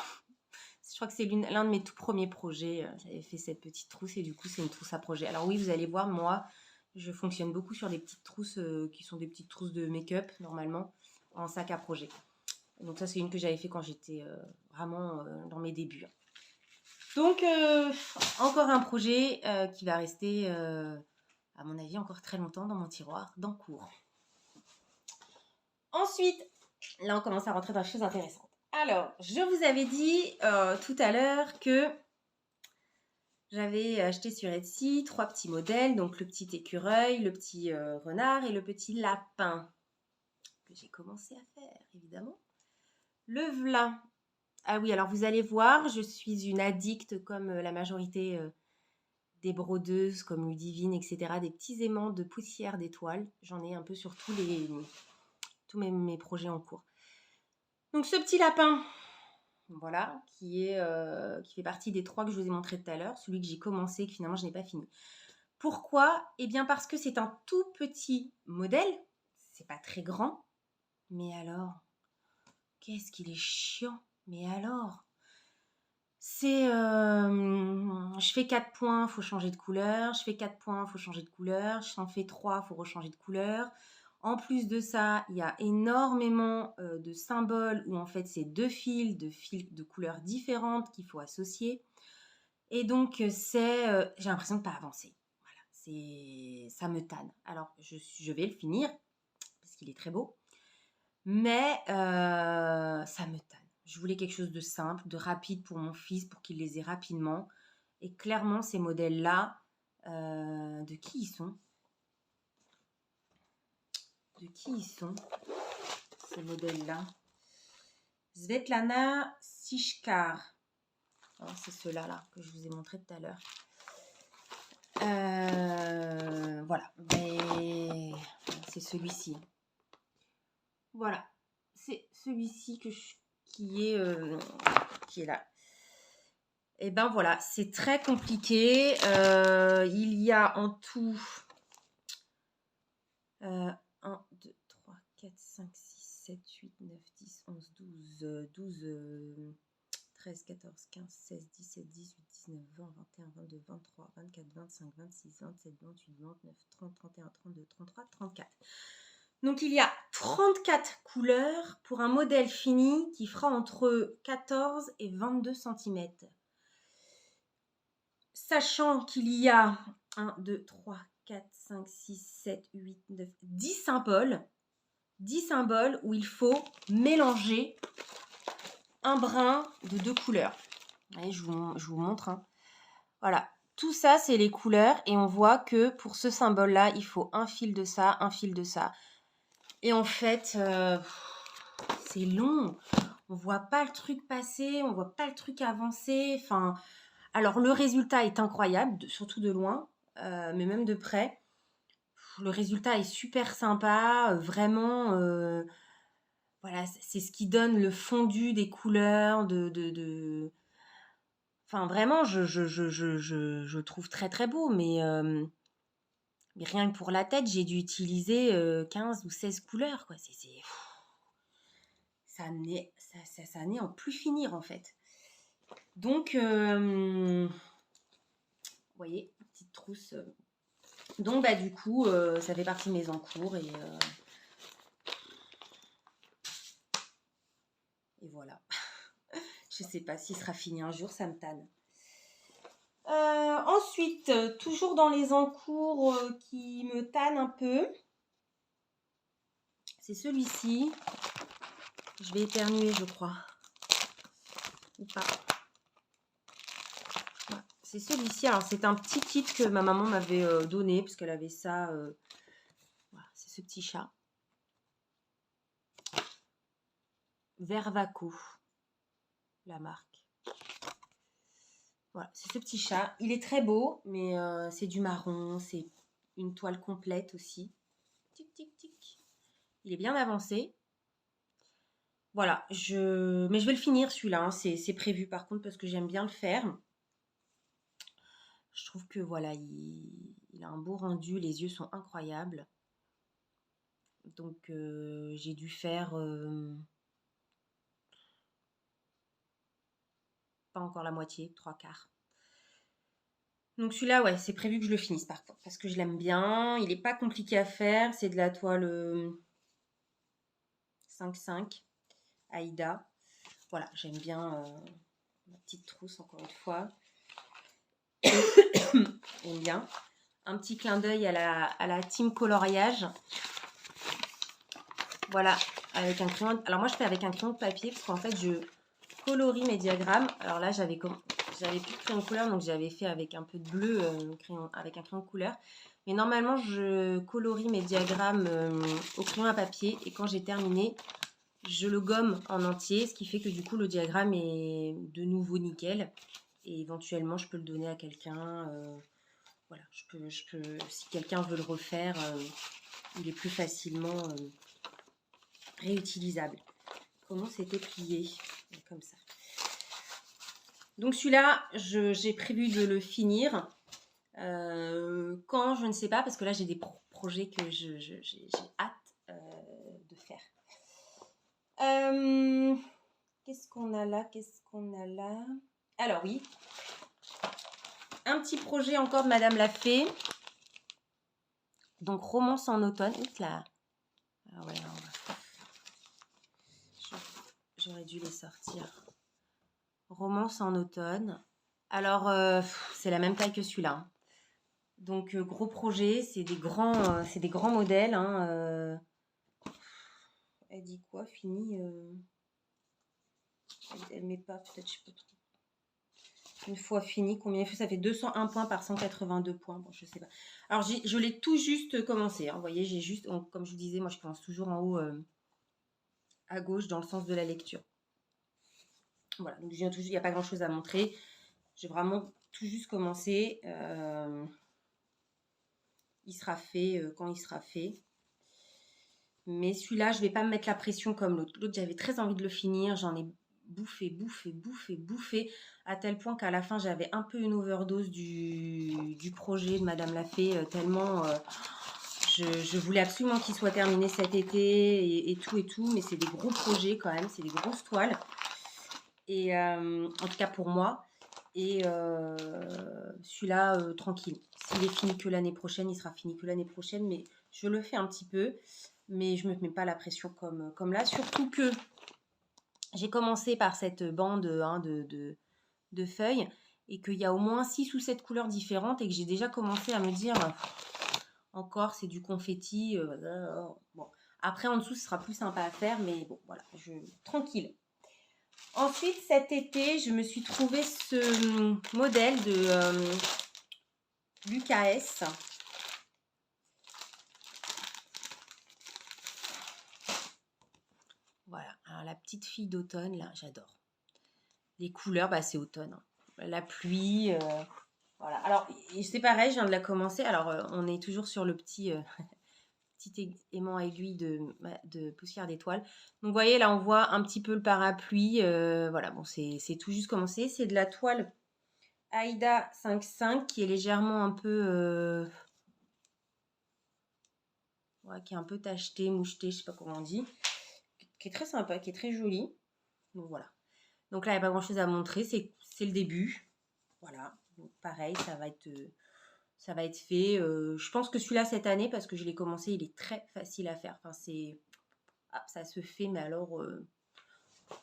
[SPEAKER 1] Je crois que c'est l'un de mes tout premiers projets. J'avais fait cette petite trousse et du coup, c'est une trousse à projet. Alors oui, vous allez voir, moi, je fonctionne beaucoup sur des petites trousses qui sont des petites trousses de make-up, normalement, en sac à projet. Donc ça, c'est une que j'avais fait quand j'étais vraiment dans mes débuts. Donc, encore un projet qui va rester, à mon avis, encore très longtemps dans mon tiroir, d'encours. Ensuite, là, on commence à rentrer dans des choses intéressantes. Alors, je vous avais dit tout à l'heure que j'avais acheté sur Etsy 3 petits modèles, donc le petit écureuil, le petit renard et le petit lapin, que j'ai commencé à faire, évidemment. Le v'là. Ah oui, alors vous allez voir, je suis une addicte comme la majorité des brodeuses comme Ludivine, etc. Des petits aimants de poussière d'étoiles. J'en ai un peu sur tous mes projets en cours. Donc ce petit lapin, voilà, qui fait partie des 3 que je vous ai montré tout à l'heure, celui que j'ai commencé, que finalement je n'ai pas fini. Pourquoi ? Eh bien parce que c'est un tout petit modèle, c'est pas très grand, mais alors, qu'est-ce qu'il est chiant, mais alors je fais 4 points, faut changer de couleur, je fais 4 points, faut changer de couleur, j'en fais 3, faut rechanger de couleur. En plus de ça, il y a énormément de symboles où en fait c'est 2 fils de couleurs différentes qu'il faut associer. Et donc j'ai l'impression de pas avancer. Voilà, ça me tanne. Alors je vais le finir parce qu'il est très beau, mais ça me tanne. Je voulais quelque chose de simple, de rapide pour mon fils, pour qu'il les ait rapidement. Et clairement, ces modèles-là, de qui ils sont ? De qui ils sont, ces modèles-là ? Svetlana Sishkar. Oh, c'est ceux-là là, que je vous ai montré tout à l'heure. Voilà. Mais c'est celui-ci. Voilà. C'est celui-ci qui est là. Et ben voilà, c'est très compliqué. Il y a en tout 1, 2, 3, 4, 5, 6, 7, 8, 9, 10, 11, 12, 13, 14, 15, 16, 17, 18, 19, 20, 21, 22, 23, 24, 25, 26, 27, 28, 29, 30, 31, 32, 33, 34. Donc il y a 34 couleurs pour un modèle fini qui fera entre 14 et 22 cm. Sachant qu'il y a 1, 2, 3, 4, 5, 6, 7, 8, 9, 10 symboles. 10 symboles où il faut mélanger un brin de 2 couleurs. Allez, je vous montre. Hein. Voilà, tout ça, c'est les couleurs. Et on voit que pour ce symbole-là, il faut un fil de ça, un fil de ça. Et en fait, c'est long. On voit pas le truc passer, on voit pas le truc avancer. Enfin, alors, le résultat est incroyable, surtout de loin, mais même de près. Le résultat est super sympa, vraiment. Voilà, c'est ce qui donne le fondu des couleurs, Enfin, vraiment, je trouve très très beau, mais rien que pour la tête, j'ai dû utiliser 15 ou 16 couleurs, quoi. Ça n'est en plus finir, en fait. Donc, vous voyez, trousse. Donc, bah, du coup, ça fait partie de mes encours et voilà. Je sais pas s'il sera fini un jour, ça me tanne. Ensuite, toujours dans les encours qui me tannent un peu, c'est celui-ci. Je vais éternuer, je crois. Ou pas. Ouais, c'est celui-ci. Alors, c'est un petit kit que ma maman m'avait donné, parce qu'elle avait ça. Voilà, c'est ce petit chat. Vervaco, la marque. Voilà, c'est ce petit chat. Il est très beau, mais c'est du marron. C'est une toile complète aussi. Tic, tic, tic. Il est bien avancé. Voilà, mais je vais le finir celui-là, hein. C'est prévu par contre parce que j'aime bien le faire. Je trouve que voilà, il a un beau rendu, les yeux sont incroyables. Donc j'ai dû faire pas encore la moitié, 3/4. Donc celui-là, ouais, c'est prévu que je le finisse par contre, parce que je l'aime bien. Il n'est pas compliqué à faire, c'est de la toile 5,5 Aïda. Voilà, j'aime bien ma petite trousse encore une fois. J'aime bien. Un petit clin d'œil à la team coloriage. Voilà, avec un crayon. Alors moi je fais avec un crayon de papier parce qu'en fait je colorie mes diagrammes. Alors là j'avais plus de crayon de couleur, donc j'avais fait avec un peu de bleu avec un crayon de couleur. Mais normalement je colorie mes diagrammes au crayon à papier et quand j'ai terminé, je le gomme en entier, ce qui fait que du coup le diagramme est de nouveau nickel. Et éventuellement je peux le donner à quelqu'un. Voilà, si quelqu'un veut le refaire, il est plus facilement réutilisable. Comment c'était plié? Comme ça. Donc celui-là, j'ai prévu de le finir. Quand, je ne sais pas, parce que là j'ai des projets que j'ai hâte de faire. Qu'est-ce qu'on a là? Alors oui, un petit projet encore de Madame la Fée. Donc romance en automne. Oups là. Ah ouais, j'aurais dû les sortir. Romance en automne. Alors c'est la même taille que celui-là. Donc gros projet, c'est des grands modèles. Hein, elle dit quoi? Fini. Elle met pas, peut-être, je sais pas trop. Une fois fini, combien il fait? Ça fait 201 points par 182 points. Bon, je sais pas. Alors, je l'ai tout juste commencé. Hein. Vous voyez, comme je vous disais, moi, je commence toujours en haut à gauche dans le sens de la lecture. Voilà, donc il n'y a pas grand-chose à montrer. J'ai vraiment tout juste commencé. Il sera fait quand il sera fait. Mais celui-là, je ne vais pas me mettre la pression comme l'autre. L'autre, j'avais très envie de le finir. J'en ai bouffé, à tel point qu'à la fin, j'avais un peu une overdose du projet de Madame la Fée, tellement je voulais absolument qu'il soit terminé cet été et tout, mais c'est des gros projets quand même, c'est des grosses toiles. Et en tout cas pour moi. Et celui-là, tranquille. S'il est fini que l'année prochaine, il sera fini que l'année prochaine, mais je le fais un petit peu. Mais je ne me mets pas la pression comme là. Surtout que j'ai commencé par cette bande de feuilles et qu'il y a au moins 6 ou 7 couleurs différentes et que j'ai déjà commencé à me dire encore c'est du confetti. Bon. Après en dessous ce sera plus sympa à faire, mais bon voilà, tranquille. Ensuite cet été je me suis trouvé ce modèle de l'UKS. Voilà, alors la petite fille d'automne, là, j'adore. Les couleurs, bah, c'est automne. Hein. La pluie, voilà. Alors, c'est pareil, je viens de la commencer. Alors, on est toujours sur le petit aimant à aiguille de poussière d'étoile. Donc, vous voyez, là, on voit un petit peu le parapluie. Voilà, bon, c'est tout juste commencé. C'est de la toile Aïda 5,5 qui est légèrement un peu... ouais, qui est un peu tachetée, mouchetée, je sais pas comment on dit. Qui est très sympa, qui est très jolie. Donc, voilà. Donc là, il n'y a pas grand-chose à montrer. C'est le début. Voilà. Donc, pareil, ça va être ça va être fait. Je pense que celui-là cette année, parce que je l'ai commencé, il est très facile à faire. Enfin, ça se fait, mais alors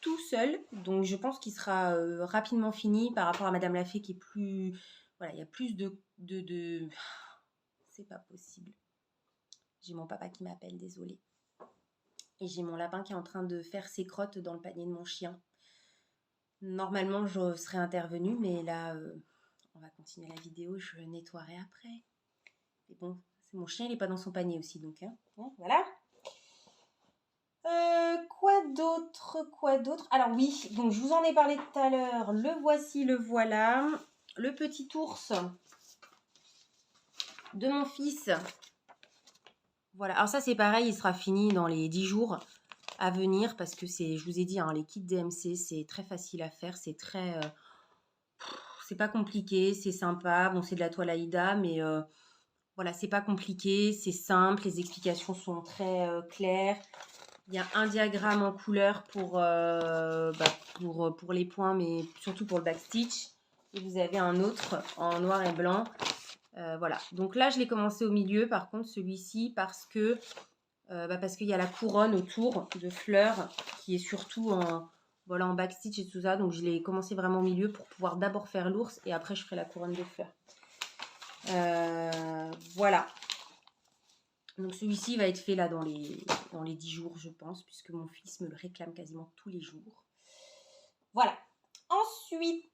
[SPEAKER 1] tout seul. Donc je pense qu'il sera rapidement fini par rapport à Madame Lafay qui est plus... Voilà, il y a plus de... C'est pas possible. J'ai mon papa qui m'appelle, désolée. Et j'ai mon lapin qui est en train de faire ses crottes dans le panier de mon chien. Normalement, je serais intervenue, mais là, on va continuer la vidéo. Je le nettoierai après. Mais bon, c'est mon chien, il n'est pas dans son panier aussi, donc hein. Bon, voilà. Quoi d'autre? Alors oui, donc je vous en ai parlé tout à l'heure. Le voici, le voilà. Le petit ours de mon fils. Voilà, alors ça c'est pareil, il sera fini dans les 10 jours à venir parce que c'est, je vous ai dit, hein, les kits DMC, c'est très facile à faire, c'est très... c'est pas compliqué, c'est sympa. Bon, c'est de la toile Aïda, mais voilà, c'est pas compliqué, c'est simple, les explications sont très claires. Il y a un diagramme en couleur pour les points, mais surtout pour le backstitch. Et vous avez un autre en noir et blanc. Voilà, donc là je l'ai commencé au milieu, par contre celui-ci parce qu'il y a la couronne autour de fleurs qui est surtout en backstitch et tout ça, donc je l'ai commencé vraiment au milieu pour pouvoir d'abord faire l'ours et après je ferai la couronne de fleurs. Voilà, donc celui-ci va être fait là dans les 10 jours je pense, puisque mon fils me le réclame quasiment tous les jours. Voilà, ensuite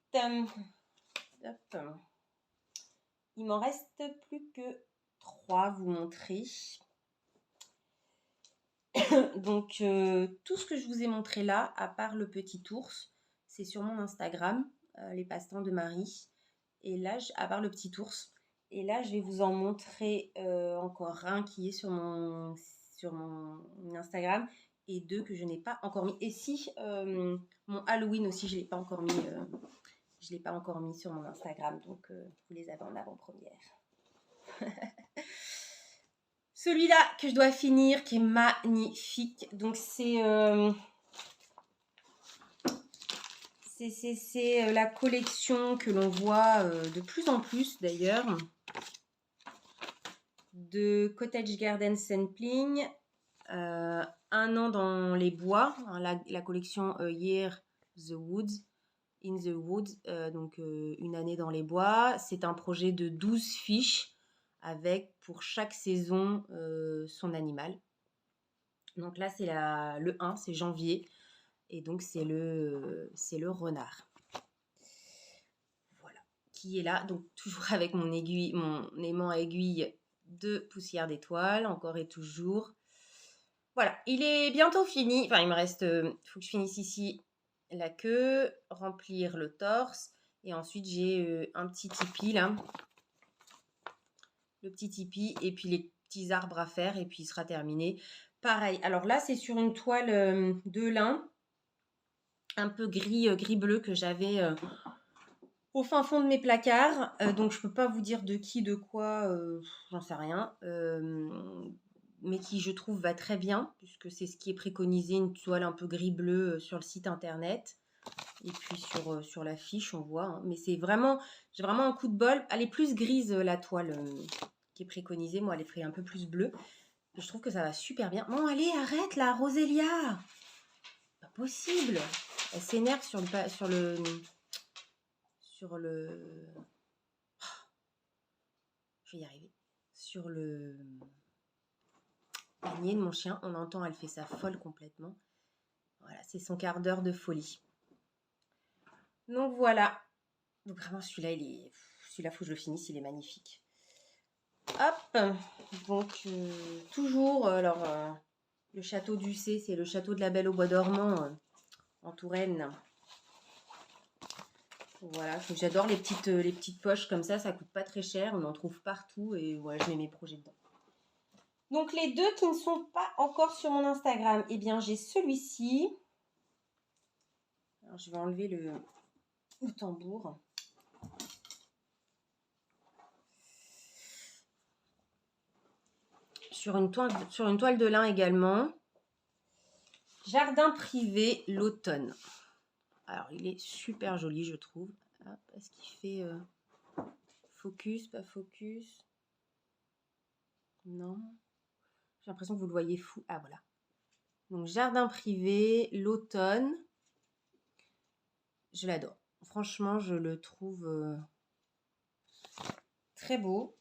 [SPEAKER 1] il m'en reste plus que 3 à vous montrer. Donc tout ce que je vous ai montré là, à part le petit ours, c'est sur mon Instagram, les passe-temps de Marie. Et là, à part le petit ours, et là je vais vous en montrer encore un qui est sur mon Instagram et 2 que je n'ai pas encore mis. Et si mon Halloween aussi, je l'ai pas encore mis. Je l'ai pas encore mis sur mon Instagram, donc vous les avez en avant-première. Celui-là que je dois finir, qui est magnifique. Donc c'est la collection que l'on voit de plus en plus d'ailleurs, de Cottage Garden Sampling. 1 an dans les bois, hein, la collection Year the Woods, in the Woods, donc 1 année dans les bois. C'est un projet de 12 fiches avec pour chaque saison son animal. Donc là c'est le 1, c'est janvier, et donc c'est le renard. Voilà, qui est là, donc toujours avec mon aimant à aiguille de poussière d'étoile, encore et toujours. Voilà, il est bientôt fini. Enfin, il me reste, faut que je finisse ici la queue, remplir le torse. Et ensuite, j'ai un petit tipi là. Le petit tipi et puis les petits arbres à faire. Et puis, il sera terminé. Pareil, alors là, c'est sur une toile de lin. Un peu gris-bleu que j'avais au fin fond de mes placards. Donc, je peux pas vous dire de qui, de quoi, j'en sais rien. Mais qui je trouve va très bien, puisque c'est ce qui est préconisé, une toile un peu gris-bleu sur le site internet. Et puis sur la fiche, on voit. Hein. Mais j'ai vraiment un coup de bol. Elle est plus grise, la toile qui est préconisée. Moi, elle est un peu plus bleue. Et je trouve que ça va super bien. Bon, allez, arrête là, Rosélia. Pas possible. Elle s'énerve sur le... Je vais y arriver. Sur le panier de mon chien, on entend, elle fait sa folle complètement. Voilà, c'est son quart d'heure de folie. Donc voilà. Donc vraiment celui-là, faut que je le finisse, il est magnifique. Hop. Donc toujours, alors le château d'Ussé, c'est le château de la Belle au Bois dormant en Touraine. Voilà, j'adore les petites poches comme ça coûte pas très cher, on en trouve partout et voilà, je mets mes projets dedans. Donc les 2 qui ne sont pas encore sur mon Instagram, eh bien j'ai celui-ci. Alors je vais enlever le tambour. Sur une toile de lin également. Jardin privé, l'automne. Alors il est super joli je trouve. Hop, est-ce qu'il fait focus, pas focus. Non. J'ai l'impression que vous le voyez fou. Ah, voilà. Donc, jardin privé, l'automne. Je l'adore. Franchement, je le trouve très beau.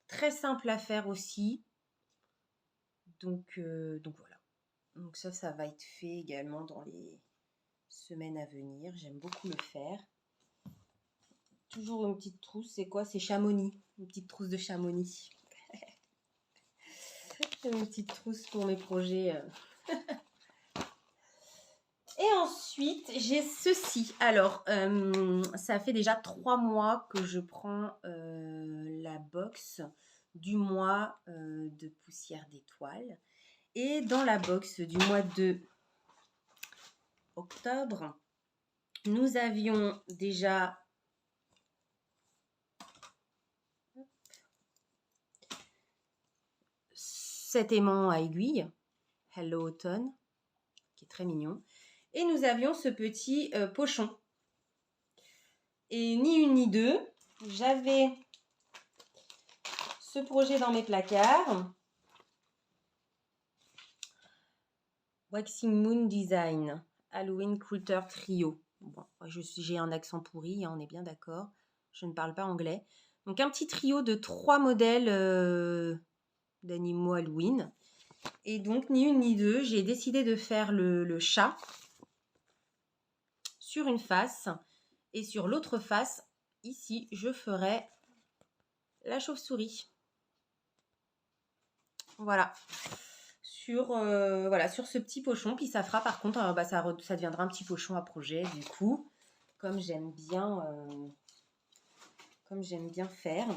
[SPEAKER 1] Très simple à faire aussi. Donc voilà. Donc ça va être fait également dans les semaines à venir. J'aime beaucoup le faire. Toujours une petite trousse. C'est quoi? C'est Chamonix. Une petite trousse de Chamonix. Une petite trousse pour mes projets. Et ensuite, j'ai ceci. Alors, ça fait déjà 3 mois que je prends la box du mois de poussière d'étoiles. Et dans la box du mois de octobre, nous avions déjà cet aimant à aiguille, Hello Autumn, qui est très mignon. Et nous avions ce petit pochon. Et ni une ni deux, j'avais ce projet dans mes placards. Waxing Moon Design, Halloween Critter Trio. Bon, j'ai un accent pourri, hein, on est bien d'accord. Je ne parle pas anglais. Donc un petit trio de 3 modèles d'animaux Halloween. Et donc ni une ni deux, j'ai décidé de faire le chat sur une face. Et sur l'autre face, ici, je ferai la chauve-souris. Voilà. Voilà, sur ce petit pochon. Puis ça fera par contre, ça deviendra un petit pochon à projet du coup, comme j'aime bien faire.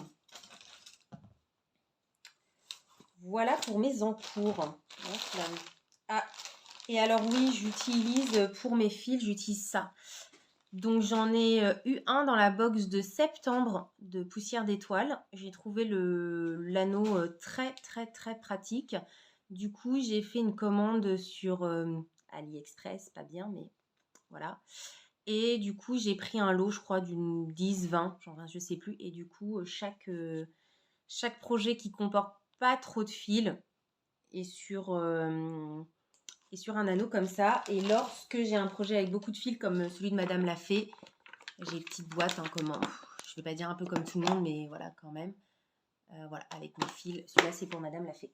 [SPEAKER 1] Voilà pour mes encours. Ah, et alors oui, j'utilise pour mes fils, j'utilise ça. Donc j'en ai eu un dans la box de septembre de poussière d'étoiles. J'ai trouvé l'anneau très très très pratique. Du coup, j'ai fait une commande sur AliExpress, pas bien, mais voilà. Et du coup, j'ai pris un lot, je crois, d'une 10-20, je sais plus. Et du coup, chaque projet qui comporte pas trop de fils est sur un anneau comme ça. Et lorsque j'ai un projet avec beaucoup de fils, comme celui de Madame la Fée, j'ai une petite boîte, hein, je vais pas dire un peu comme tout le monde, mais voilà, quand même. Voilà, avec mes fils. Celui-là, c'est pour Madame la Fée.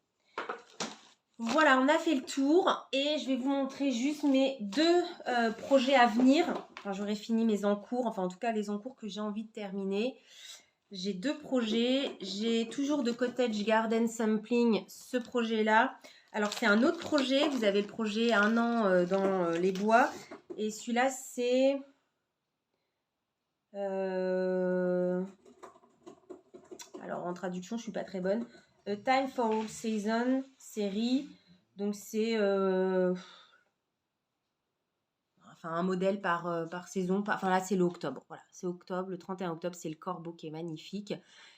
[SPEAKER 1] Voilà, on a fait le tour et je vais vous montrer juste mes 2 projets à venir. Enfin, j'aurai fini mes encours, enfin en tout cas les encours que j'ai envie de terminer. J'ai 2 projets. J'ai toujours de Cottage Garden Sampling, ce projet-là. Alors c'est un autre projet, vous avez le projet 1 an dans les bois. Et celui-là c'est... Alors en traduction, je suis pas très bonne. A Time for All Season, série. Donc c'est un modèle par saison. Enfin là, c'est l'octobre. Voilà, c'est octobre. Le 31 octobre, c'est le corbeau qui est magnifique.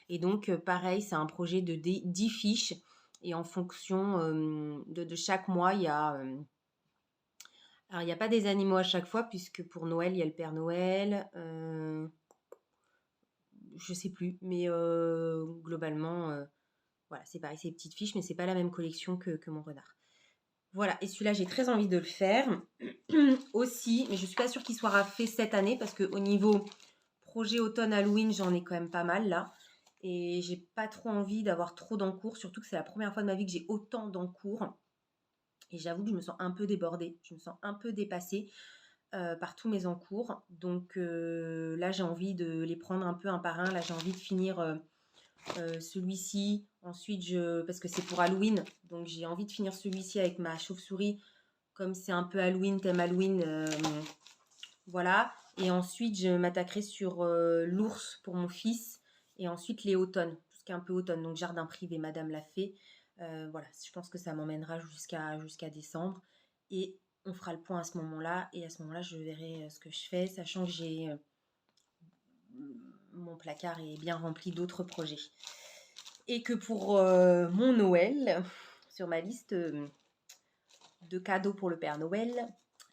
[SPEAKER 1] Et donc pareil, c'est un projet de 10 fiches. Et en fonction de chaque mois, il y a... alors, il n'y a pas des animaux à chaque fois, puisque pour Noël, il y a le Père Noël. Je sais plus, mais globalement, voilà, c'est pareil, c'est des petites fiches, mais c'est pas la même collection que mon renard. Voilà, et celui-là, j'ai très envie de le faire aussi, mais je suis pas sûre qu'il soit fait cette année, parce qu'au niveau projet automne Halloween, j'en ai quand même pas mal là, et j'ai pas trop envie d'avoir trop d'encours, surtout que c'est la première fois de ma vie que j'ai autant d'encours, et j'avoue que je me sens un peu débordée, je me sens un peu dépassée par tous mes encours, donc là, j'ai envie de les prendre un peu un par un, là, j'ai envie de finir... celui-ci, ensuite parce que c'est pour Halloween, donc j'ai envie de finir celui-ci avec ma chauve-souris, comme c'est un peu Halloween, thème Halloween, voilà, et ensuite je m'attaquerai sur l'ours pour mon fils, et ensuite les automnes, tout ce qui est un peu automne, donc jardin privé, Madame la Fée, voilà, je pense que ça m'emmènera jusqu'à décembre, et on fera le point à ce moment-là, et à ce moment-là je verrai ce que je fais, sachant que j'ai... mon placard est bien rempli d'autres projets. Et que pour mon Noël, sur ma liste de cadeaux pour le Père Noël,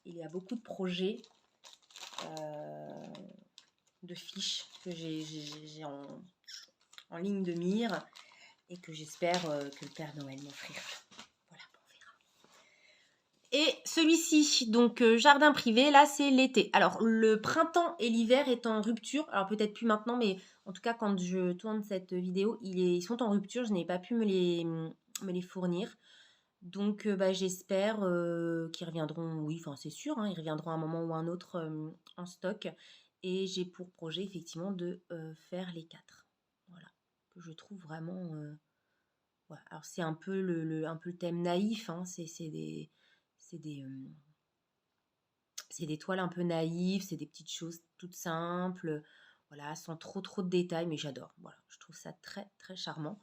[SPEAKER 1] il y a beaucoup de projets de fiches que j'ai en ligne de mire et que j'espère que le Père Noël m'offrira. Voilà, on verra. Et celui-ci, donc jardin privé, là c'est l'été. Alors le printemps et l'hiver est en rupture. Alors peut-être plus maintenant, mais en tout cas quand je tourne cette vidéo, ils sont en rupture. Je n'ai pas pu me les fournir. Donc j'espère qu'ils reviendront, oui, enfin c'est sûr, hein, ils reviendront à un moment ou un autre en stock. Et j'ai pour projet effectivement de faire les 4. Voilà, que je trouve vraiment... voilà. Alors c'est un peu un peu le thème naïf, hein, c'est c'est des, euh, c'est des toiles un peu naïves, c'est des petites choses toutes simples, voilà, sans trop de détails, mais j'adore. Voilà, je trouve ça très charmant.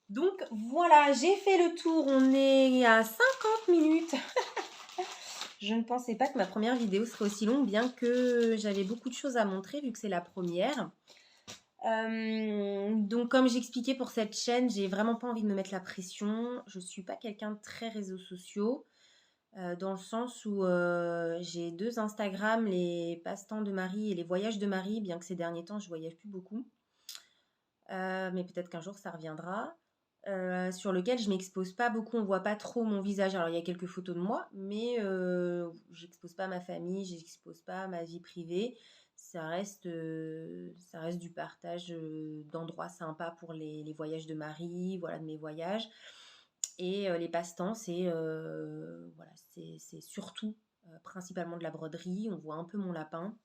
[SPEAKER 1] Donc voilà, j'ai fait le tour, on est à 50 minutes. Je ne pensais pas que ma première vidéo serait aussi longue, bien que j'avais beaucoup de choses à montrer vu que c'est la première. Donc comme j'expliquais pour cette chaîne, j'ai vraiment pas envie de me mettre la pression. Je suis pas quelqu'un de très réseaux sociaux, dans le sens où j'ai 2 Instagram, les passe-temps de Marie et les voyages de Marie, bien que ces derniers temps je voyage plus beaucoup. Mais peut-être qu'un jour ça reviendra. Sur lequel je m'expose pas beaucoup, on voit pas trop mon visage. Alors il y a quelques photos de moi, mais j'expose pas ma famille, j'expose pas ma vie privée. Ça reste du partage d'endroits sympas pour les voyages de Marie, voilà, de mes voyages. Et les passe-temps, voilà, c'est surtout principalement de la broderie. On voit un peu mon lapin.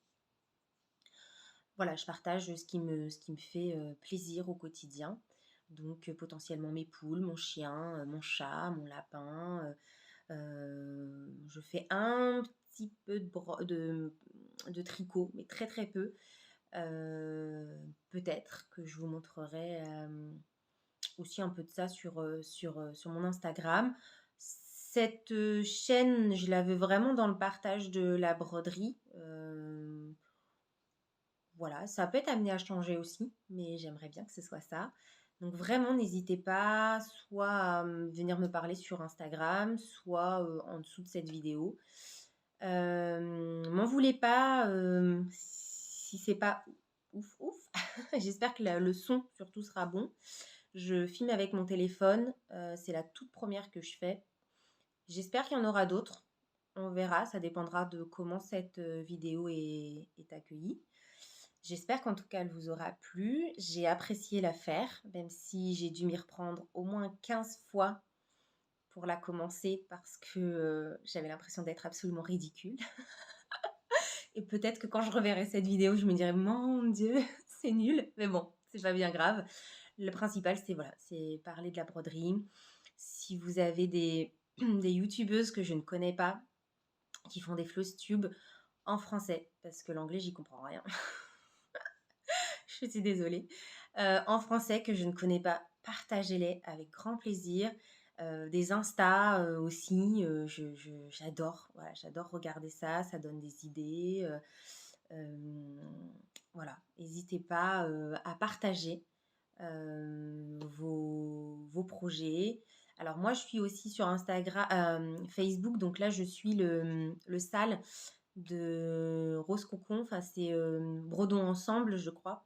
[SPEAKER 1] Voilà, je partage ce qui me fait plaisir au quotidien. Donc potentiellement mes poules, mon chien, mon chat, mon lapin. Je fais un petit peu de tricot, mais très peu. Peut-être que je vous montrerai aussi un peu de ça sur mon Instagram. Cette chaîne, je la veux vraiment dans le partage de la broderie. Voilà, ça peut être amené à changer aussi, mais j'aimerais bien que ce soit ça. Donc vraiment, n'hésitez pas soit à venir me parler sur Instagram, soit en dessous de cette vidéo. M'en voulez pas si c'est pas ouf. J'espère que le son surtout sera bon. Je filme avec mon téléphone, c'est la toute première que je fais. J'espère qu'il y en aura d'autres. On verra, ça dépendra de comment cette vidéo est accueillie. J'espère qu'en tout cas, elle vous aura plu. J'ai apprécié la faire, même si j'ai dû m'y reprendre au moins 15 fois pour la commencer parce que j'avais l'impression d'être absolument ridicule. Et peut-être que quand je reverrai cette vidéo, je me dirai, mon Dieu, c'est nul. Mais bon, c'est pas bien grave. Le principal, c'est voilà, c'est parler de la broderie. Si vous avez des youtubeuses que je ne connais pas, qui font des floss tubes en français, parce que l'anglais, j'y comprends rien. Je suis désolée. En français que je ne connais pas, partagez-les avec grand plaisir. Des Insta aussi, j'adore. Voilà, j'adore regarder ça, ça donne des idées. Voilà, n'hésitez pas à partager vos projets. Alors moi, je suis aussi sur Instagram, Facebook, donc là, je suis le sale de Rose Cocon, enfin c'est Brodons Ensemble, je crois,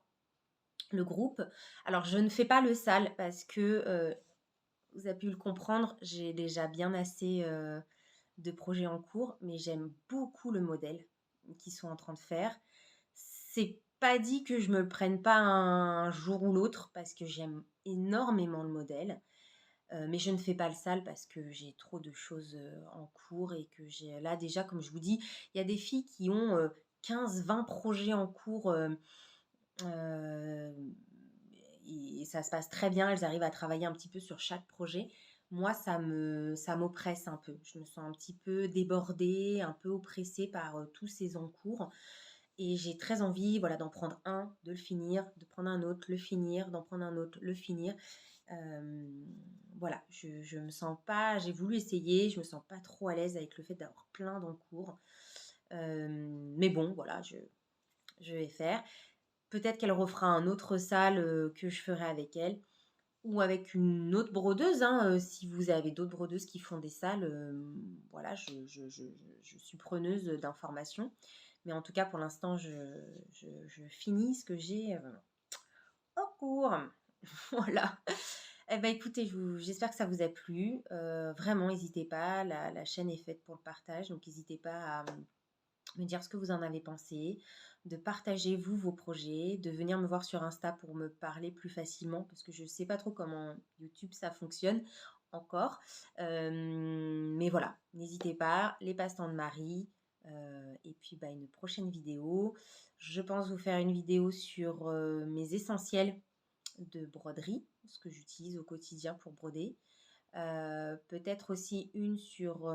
[SPEAKER 1] le groupe. Alors je ne fais pas le sale parce que vous avez pu le comprendre, j'ai déjà bien assez de projets en cours, mais j'aime beaucoup le modèle qu'ils sont en train de faire. C'est pas dit que je me le prenne pas un jour ou l'autre parce que j'aime énormément le modèle. Mais je ne fais pas le sale parce que j'ai trop de choses en cours et que j'ai là déjà, comme je vous dis, il y a des filles qui ont 15-20 projets en cours et ça se passe très bien, elles arrivent à travailler un petit peu sur chaque projet. Moi, ça m'oppresse un peu. Je me sens un petit peu débordée, un peu oppressée par tous ces encours. Et j'ai très envie, voilà, d'en prendre un, de le finir, de prendre un autre, le finir, d'en prendre un autre, le finir. Voilà, je me sens pas, j'ai voulu essayer, je me sens pas trop à l'aise avec le fait d'avoir plein d'encours. Mais bon, voilà, je vais faire. Peut-être qu'elle refera un autre sale que je ferai avec elle ou avec une autre brodeuse. Hein, si vous avez d'autres brodeuses qui font des sales, voilà, je suis preneuse d'informations. Mais en tout cas, pour l'instant, je finis ce que j'ai en cours. Voilà. Eh ben, écoutez, j'espère que ça vous a plu. Vraiment, n'hésitez pas, la chaîne est faite pour le partage, donc n'hésitez pas à me dire ce que vous en avez pensé, de partager vous vos projets, de venir me voir sur Insta pour me parler plus facilement parce que je ne sais pas trop comment YouTube ça fonctionne encore. Mais voilà, n'hésitez pas, les passe-temps de Marie. Et puis bah, une prochaine vidéo. Je pense vous faire une vidéo sur mes essentiels de broderie, ce que j'utilise au quotidien pour broder. Peut-être aussi une sur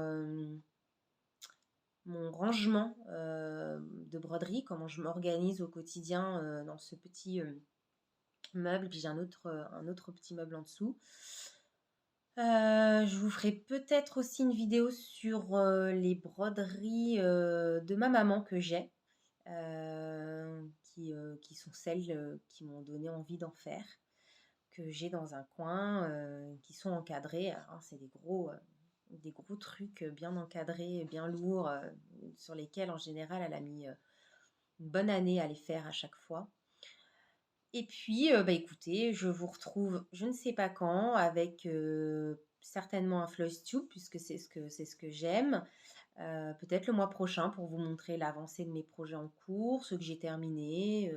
[SPEAKER 1] mon rangement de broderie, comment je m'organise au quotidien dans ce petit meuble. Puis j'ai un autre petit meuble en dessous. Je vous ferai peut-être aussi une vidéo sur les broderies de ma maman que j'ai, qui sont celles qui m'ont donné envie d'en faire, que j'ai dans un coin, qui sont encadrées. Alors, hein, c'est des gros trucs bien encadrés, bien lourds, sur lesquels en général elle a mis une bonne année à les faire à chaque fois. Et puis, bah, écoutez, je vous retrouve je ne sais pas quand avec certainement un floss tube puisque c'est ce que j'aime. Peut-être le mois prochain pour vous montrer l'avancée de mes projets en cours, ceux que j'ai terminés.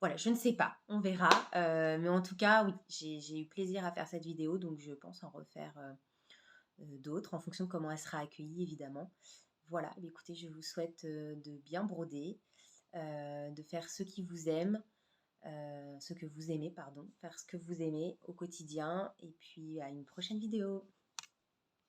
[SPEAKER 1] Voilà, je ne sais pas, on verra. Mais en tout cas, oui, j'ai eu plaisir à faire cette vidéo, donc je pense en refaire d'autres en fonction de comment elle sera accueillie, évidemment. Voilà, eh écoutez, je vous souhaite de bien broder, de faire ce qui vous aime, ce que vous aimez, pardon, faire ce que vous aimez au quotidien, et puis à une prochaine vidéo.